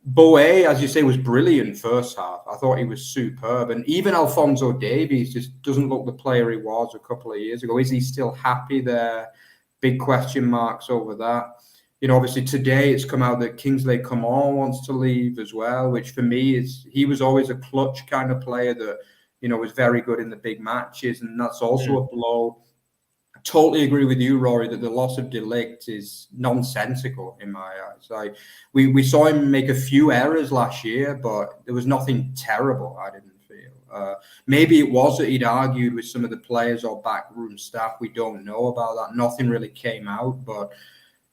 Boe, as you say, was brilliant first half. I thought he was superb. And even Alphonso Davies just doesn't look the player he was a couple of years ago. Is he still happy there? Big question marks over that. Obviously today it's come out that Kingsley Coman wants to leave as well, which for me he was always a clutch kind of player that, was very good in the big matches. And that's also a blow. Totally agree with you, Rory, that the loss of de Ligt is nonsensical in my eyes. Like we saw him make a few errors last year, but there was nothing terrible, I didn't feel. Maybe it was that he'd argued with some of the players or backroom staff. We don't know about that. Nothing really came out, but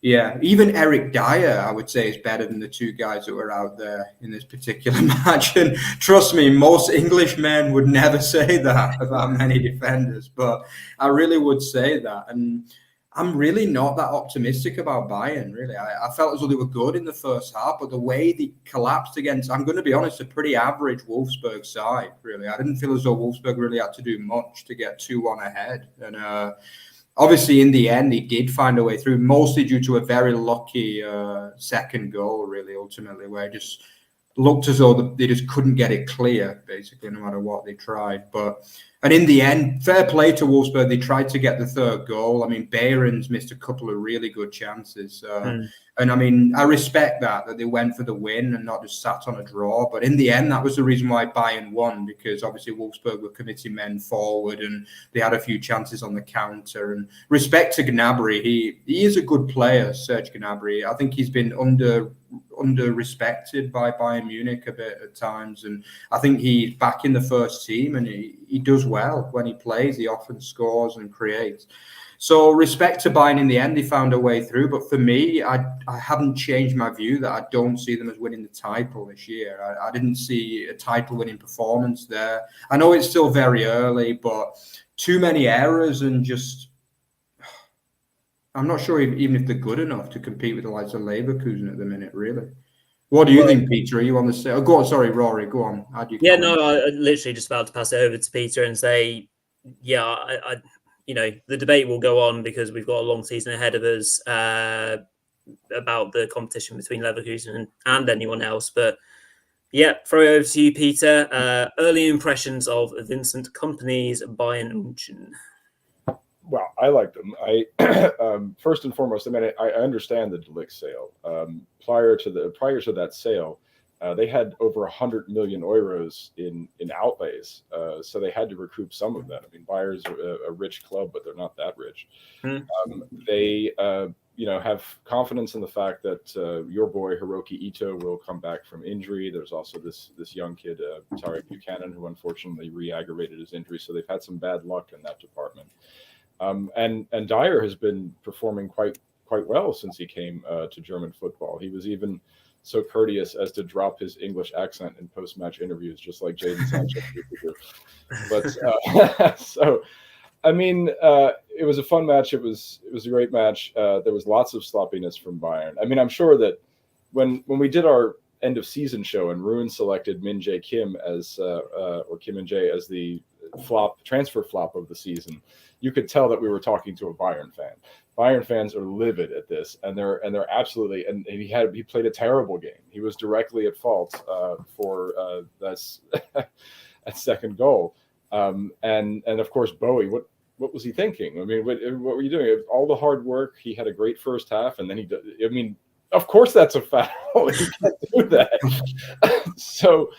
yeah, even Eric Dyer, I would say, is better than the two guys that were out there in this particular match. And trust me, most English men would never say that about many defenders, but I really would say that. And I'm really not that optimistic about Bayern, really. I felt as though they were good in the first half, but the way they collapsed against, I'm going to be honest, a pretty average Wolfsburg side, really. I didn't feel as though Wolfsburg really had to do much to get 2-1 ahead. And obviously, in the end, he did find a way through, mostly due to a very lucky second goal, really, ultimately, where it just looked as though they just couldn't get it clear, basically, no matter what they tried. And in the end, fair play to Wolfsburg. They tried to get the third goal. I mean, Behrens missed a couple of really good chances. And I mean, I respect that they went for the win and not just sat on a draw. But in the end, that was the reason why Bayern won, because obviously Wolfsburg were committing men forward and they had a few chances on the counter. And respect to Gnabry. He is a good player, Serge Gnabry. I think he's been under-respected by Bayern Munich a bit at times. And I think he's back in the first team, and he does well when he plays. He often scores and creates. So respect to Bayern. In the end, they found a way through. But for me, I haven't changed my view that I don't see them as winning the title this year. I didn't see a title-winning performance there. I know it's still very early, but too many errors and just... I'm not sure even if they're good enough to compete with the likes of Leverkusen at the minute, really. What do you think, Peter? Are you on the same? Oh, go on. Sorry, Rory, go on. Yeah, no, I literally just about to pass it over to Peter and say, yeah, I the debate will go on because we've got a long season ahead of us about the competition between Leverkusen and anyone else. But yeah, throw it over to you, Peter. Early impressions of Vincent Kompany's Bayern Munich. Well, I like them. I first and foremost, I mean, I understand the De Ligt sale. Prior to that sale, they had over 100 million euros in outlays, so they had to recoup some of that. I mean, Bayern's a rich club, but they're not that rich. They have confidence in the fact that your boy Hiroki Ito will come back from injury. There's also this young kid, Tariq Buchanan, who unfortunately re-aggravated his injury. So they've had some bad luck in that department. And Dyer has been performing quite well since he came to German football. He was even so courteous as to drop his English accent in post-match interviews, just like Jadon Sancho. But so, I mean, it was a fun match. It was a great match. There was lots of sloppiness from Bayern. I mean, I'm sure that when we did our end of season show and Ruin selected Min Jae Kim as or Kim and Jae as the transfer flop of the season, you could tell that we were talking to a Bayern fan. Bayern fans are livid at this, and they're absolutely. And he played a terrible game. He was directly at fault for that second goal. And of course Bowie. What was he thinking? I mean, what were you doing? All the hard work. He had a great first half, and then I mean, of course that's a foul. You can't do that. So,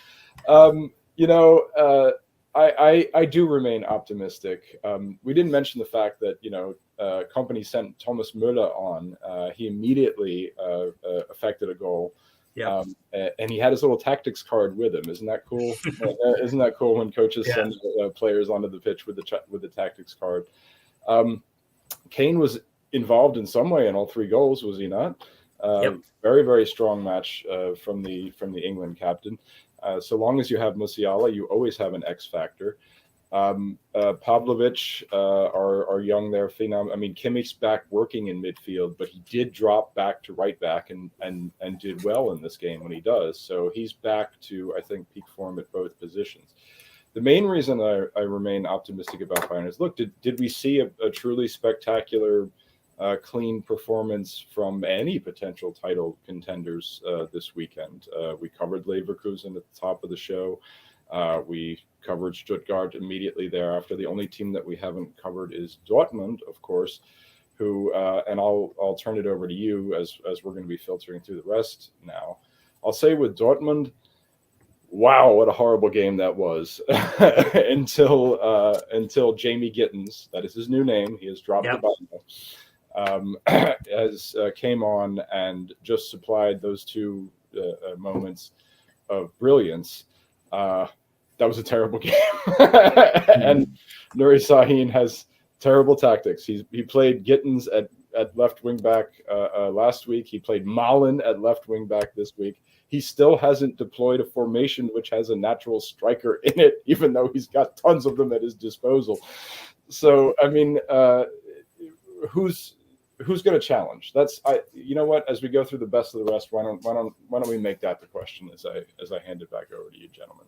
I do remain optimistic. We didn't mention the fact that Kompany sent Thomas Müller on. He immediately affected a goal. Yeah. And he had his little tactics card with him. Isn't that cool? Isn't that cool when coaches send players onto the pitch with the tactics card? Kane was involved in some way in all three goals, was he not? Very, very strong match from the England captain. So long as you have Musiala, you always have an X factor. Pavlovic are young there. Phenom. I mean, Kimmich's back working in midfield, but he did drop back to right back and did well in this game when he does. So he's back to, I think, peak form at both positions. The main reason I remain optimistic about Bayern is, look, did we see a truly spectacular, clean performance from any potential title contenders this weekend? We covered Leverkusen at the top of the show. We covered Stuttgart immediately thereafter. The only team that we haven't covered is Dortmund, of course, who and I'll turn it over to you as we're going to be filtering through the rest now. I'll say with Dortmund, wow, what a horrible game that was until Jamie Gittens, that is his new name, he has dropped the button, came on and just supplied those two moments of brilliance. That was a terrible game. And Nuri Sahin has terrible tactics. He played Gittens at left wing back last week. He played Malen at left wing back this week. He still hasn't deployed a formation which has a natural striker in it, even though he's got tons of them at his disposal. So, I mean, who's going to challenge? You know what? As we go through the best of the rest, why don't we make that the question as I hand it back over to you, gentlemen?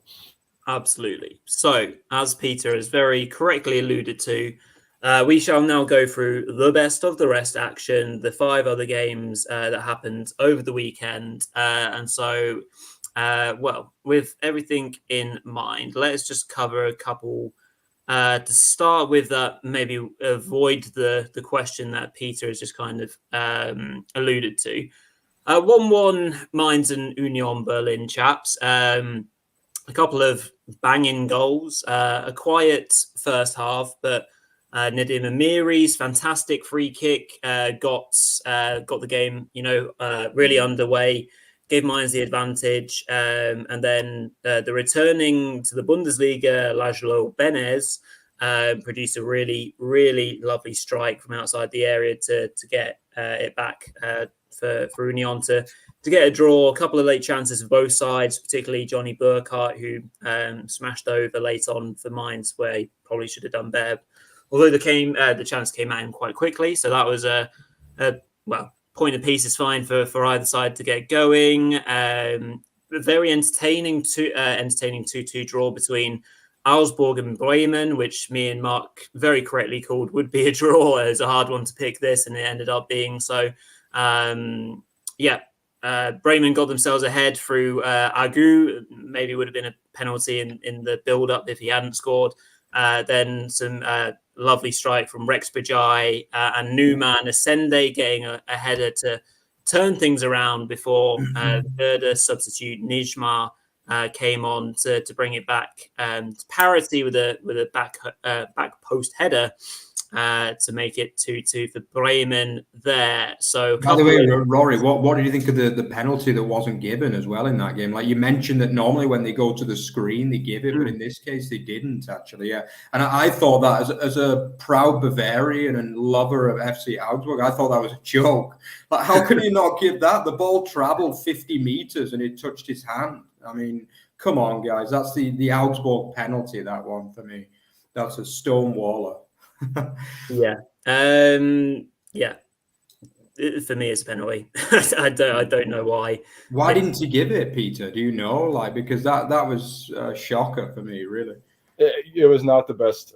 Absolutely. So, as Peter has very correctly alluded to, we shall now go through the best of the rest action, the 5 other games that happened over the weekend. And so, with everything in mind, let's just cover a couple. To start with, maybe avoid the question that Peter has just kind of alluded to. 1-1 Mainz and Union Berlin, chaps. A couple of banging goals, a quiet first half, but Nadim Amiri's fantastic free kick got the game, really underway. gave Mainz the advantage. And then the returning to the Bundesliga, Laszlo Benez, produced a really, really lovely strike from outside the area to get it back for Union to get a draw. A couple of late chances for both sides, particularly Johnny Burkhardt, who smashed over late on for Mainz, where he probably should have done better. Although the chance came at him quite quickly, so that was a point of peace is fine for either side to get going. Very entertaining 2-2 draw between Augsburg and Bremen, which me and Mark very correctly called would be a draw. It was a hard one to pick this, and it ended up being so. Bremen got themselves ahead through Agu. Maybe would have been a penalty in the build-up if he hadn't scored. Then some lovely strike from Rex Bajai and Numan Asende getting a header to turn things around before Werder substitute Nijmar came on to bring it back to parity with a back post header to make it 2-2 for Bremen there. So, by the way, Rory, what did you think of the penalty that wasn't given as well in that game? Like you mentioned that normally when they go to the screen they give it, but in this case they didn't actually. Yeah, and I thought that as a proud Bavarian and lover of FC Augsburg, I thought that was a joke. Like, how can you not give that? The ball travelled 50 meters and it touched his hand. I mean, come on, guys, that's the Augsburg penalty. That one for me, that's a stonewaller. Yeah. For me, it's a penalty. I don't know why. Why didn't he give it, Peter? Do you know? Like, because that was a shocker for me, really. It was not the best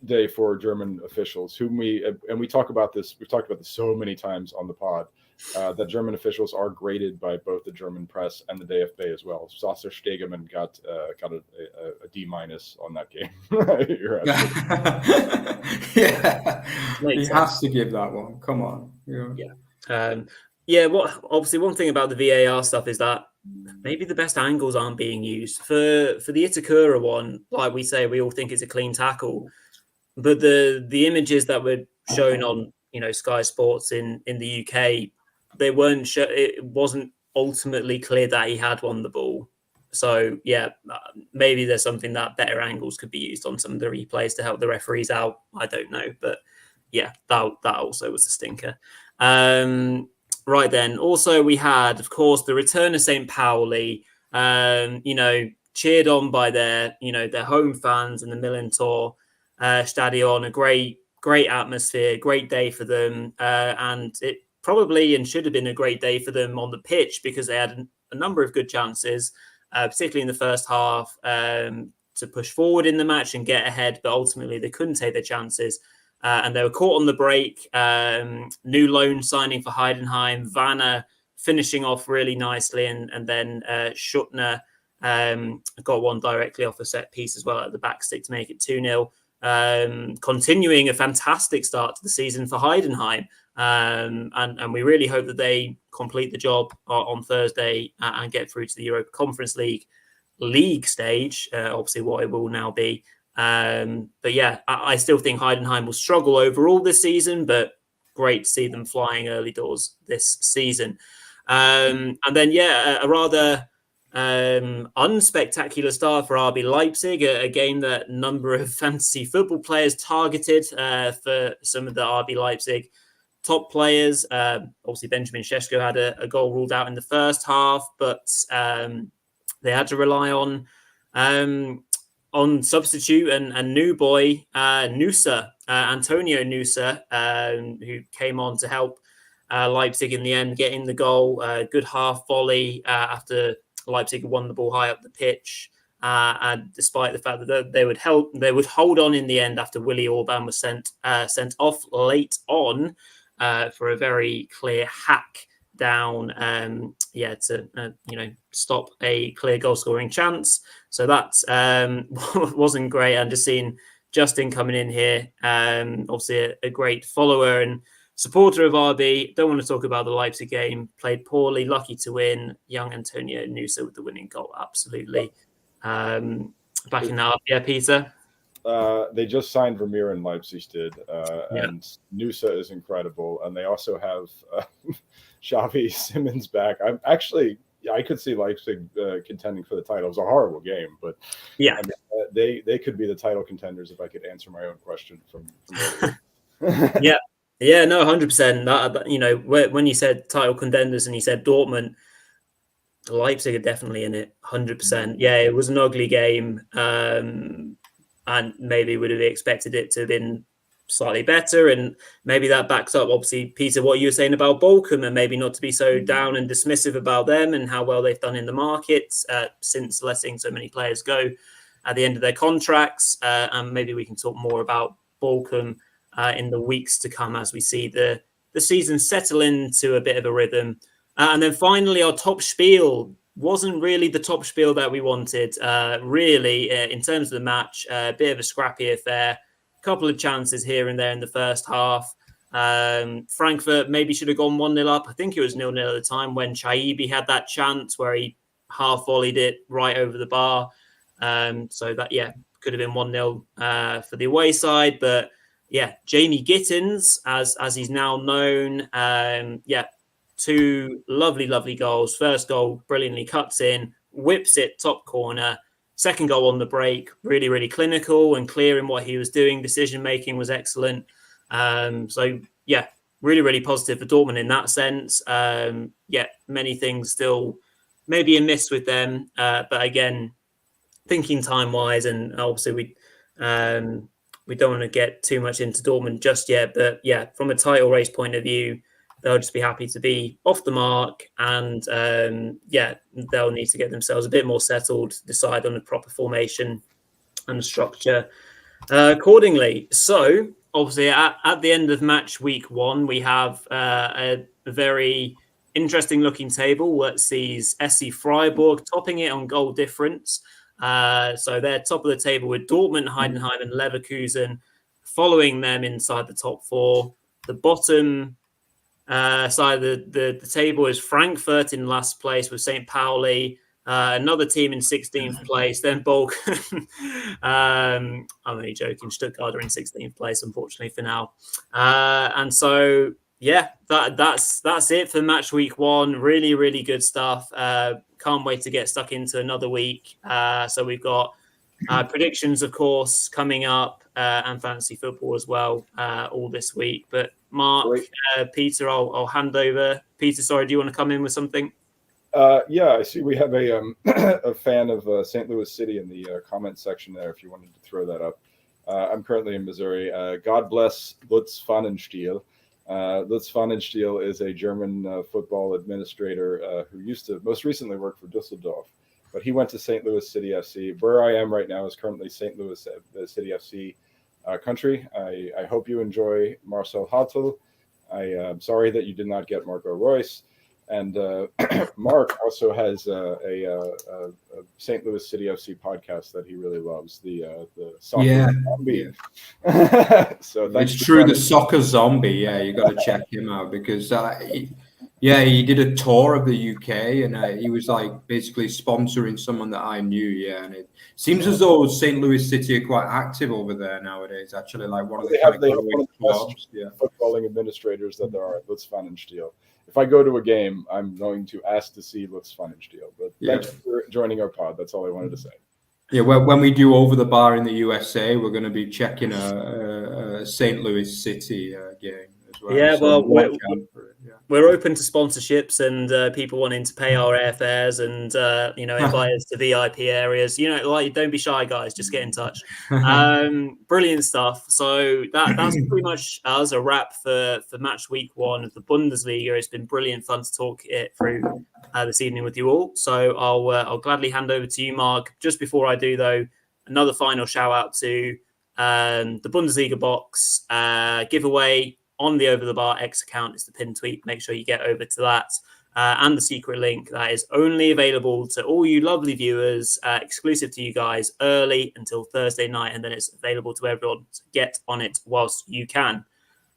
day for German officials, whom we talk about this. We've talked about this so many times on the pod. That German officials are graded by both the German press and the DFB as well. Sasser Stegemann got a D- on that game. Yeah, he has to give that one. Come on. Obviously, one thing about the VAR stuff is that maybe the best angles aren't being used for the Itakura one. Like we say, we all think it's a clean tackle, but the images that were shown on Sky Sports in the UK. They weren't sure. It wasn't ultimately clear that he had won the ball. So maybe there's something that better angles could be used on some of the replays to help the referees out. I don't know, but that also was a stinker. Right then, also we had, of course, the return of St. Pauli. Cheered on by their home fans in the Millantor Stadion. A great atmosphere, great day for them, and it probably and should have been a great day for them on the pitch because they had a number of good chances, particularly in the first half, to push forward in the match and get ahead. But ultimately, they couldn't take their chances. And they were caught on the break. New loan signing for Heidenheim, Vanna finishing off really nicely. And then Schuttner got one directly off a set piece as well at the back stick to make it 2-0. Continuing a fantastic start to the season for Heidenheim. And we really hope that they complete the job on Thursday and get through to the Europa Conference League stage, obviously what it will now be. But I still think Heidenheim will struggle overall this season, but great to see them flying early doors this season. And then, a rather unspectacular start for RB Leipzig, a game that a number of fantasy football players targeted for some of the RB Leipzig top players. Obviously, Benjamin Šeško had a goal ruled out in the first half, but they had to rely on substitute and new boy Nusa, Antonio Nusa, who came on to help Leipzig in the end, getting the goal. Good half volley after Leipzig won the ball high up the pitch. And despite the fact that they would hold on in the end after Willy Orban was sent off late on for a very clear hack down, to stop a clear goal scoring chance. So that wasn't great. And just seeing Justin coming in here, obviously a great follower and supporter of RB. Don't want to talk about the Leipzig game. Played poorly, lucky to win. Young Antonio Nusa with the winning goal. Absolutely. Back in that, Peter. They just signed Vermeer and Leipzig did, and Nusa is incredible. And they also have Xavi Simons back. I could see Leipzig contending for the title. It was a horrible game, but yeah, I mean, they could be the title contenders if I could answer my own question from earlier. yeah, no, 100%. When you said title contenders and you said Dortmund, Leipzig are definitely in it, 100%. Yeah, it was an ugly game, and maybe would have expected it to have been slightly better, and maybe that backs up, obviously, Peter, what you were saying about Bochum, and maybe not to be so down and dismissive about them and how well they've done in the market since letting so many players go at the end of their contracts, and maybe we can talk more about Bochum in the weeks to come as we see the season settle into a bit of a rhythm. And then finally, our top spiel wasn't really the top spiel that we wanted, really, in terms of the match. A bit of a scrappy affair, a couple of chances here and there in the first half. Frankfurt maybe should have gone 1-0 up. I think it was 0-0 at the time when Chaibi had that chance where he half volleyed it right over the bar. So that, could have been 1-0 for the away side. But yeah, Jamie Gittins, as he's now known, two lovely goals. First goal, brilliantly cuts in, whips it top corner. Second goal on the break, really clinical and clear in what he was doing. Decision making was excellent. So yeah, really positive for Dortmund in that sense. Many things still maybe a miss with them, but again, thinking time wise, and obviously we don't want to get too much into Dortmund just yet. But yeah, from a title race point of view, they'll just be happy to be off the mark, and they'll need to get themselves a bit more settled, decide on a proper formation and structure accordingly. So obviously at the end of match week 1, we have a very interesting looking table that sees SC Freiburg topping it on goal difference. So they're top of the table with Dortmund, Heidenheim and Leverkusen following them inside the top 4. The bottom side of the table is Frankfurt in last place with St. Pauli, another team in 16th place, then Bochum. I'm only joking. Stuttgart are in 16th place, unfortunately, for now. And so, yeah, that's it for match week 1. Really good stuff. Can't wait to get stuck into another week. So we've got predictions, of course, coming up, and fantasy football as well, all this week. But Mark, Peter, I'll hand over. Peter, sorry, do you want to come in with something? I see we have a fan of St. Louis City in the comment section there, if you wanted to throw that up. I'm currently in Missouri. God bless Lutz Pfannenstiel. Lutz Pfannenstiel is a German football administrator who used to most recently work for Dusseldorf, but he went to St. Louis City FC. Where I am right now is currently St. Louis City FC country. I hope you enjoy Marcel Hartl. I am sorry that you did not get Marco Reus. And Mark also has a St. Louis City FC podcast that he really loves, the Soccer Zombie. So it's true, the Soccer Zombie. Yeah, you got to check him out because he did a tour of the UK and he was like basically sponsoring someone that I knew. Yeah, and it seems as though St. Louis City are quite active over there nowadays. Actually, like one of the best footballing administrators that there are. Lutz Pfannenstiel. If I go to a game, I'm going to ask to see Lutz Pfannenstiel. But thanks for joining our pod. That's all I wanted to say. Yeah, when we do Over the Bar in the USA, we're going to be checking a St. Louis City game as well. Yeah, so we're open to sponsorships and people wanting to pay our airfares and invite us to VIP areas. Don't be shy, guys. Just get in touch. Brilliant stuff. So that's pretty much us a wrap for match week 1 of the Bundesliga. It's been brilliant fun to talk it through this evening with you all. So I'll gladly hand over to you, Mark. Just before I do, though, another final shout out to the Bundesliga box giveaway on the Over the Bar X account. It's the pinned tweet. Make sure you get over to that. And the secret link that is only available to all you lovely viewers, exclusive to you guys, early until Thursday night. And then it's available to everyone. So get on it whilst you can.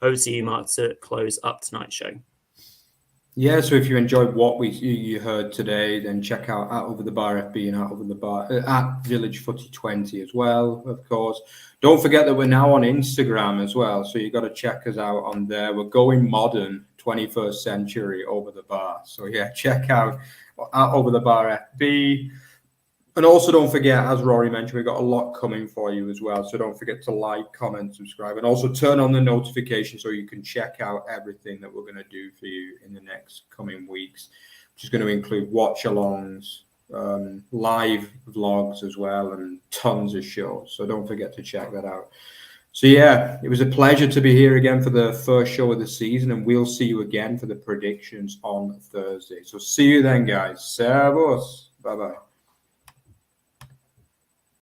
Over to you, Mark, to close up tonight's show. Yeah, so if you enjoyed what you heard today, then check out at Over the Bar FB and at Over the Bar at Village Footy 20 as well, of course. Don't forget that we're now on Instagram as well, so you got to check us out on there. We're going modern, 21st century Over the Bar. So yeah, check out at Over the Bar FB. And also don't forget, as Rory mentioned, we've got a lot coming for you as well. So don't forget to like, comment, subscribe, and also turn on the notification so you can check out everything that we're going to do for you in the next coming weeks, which is going to include watch-alongs, live vlogs as well, and tons of shows. So don't forget to check that out. So yeah, it was a pleasure to be here again for the first show of the season, and we'll see you again for the predictions on Thursday. So see you then, guys. Servus. Bye-bye.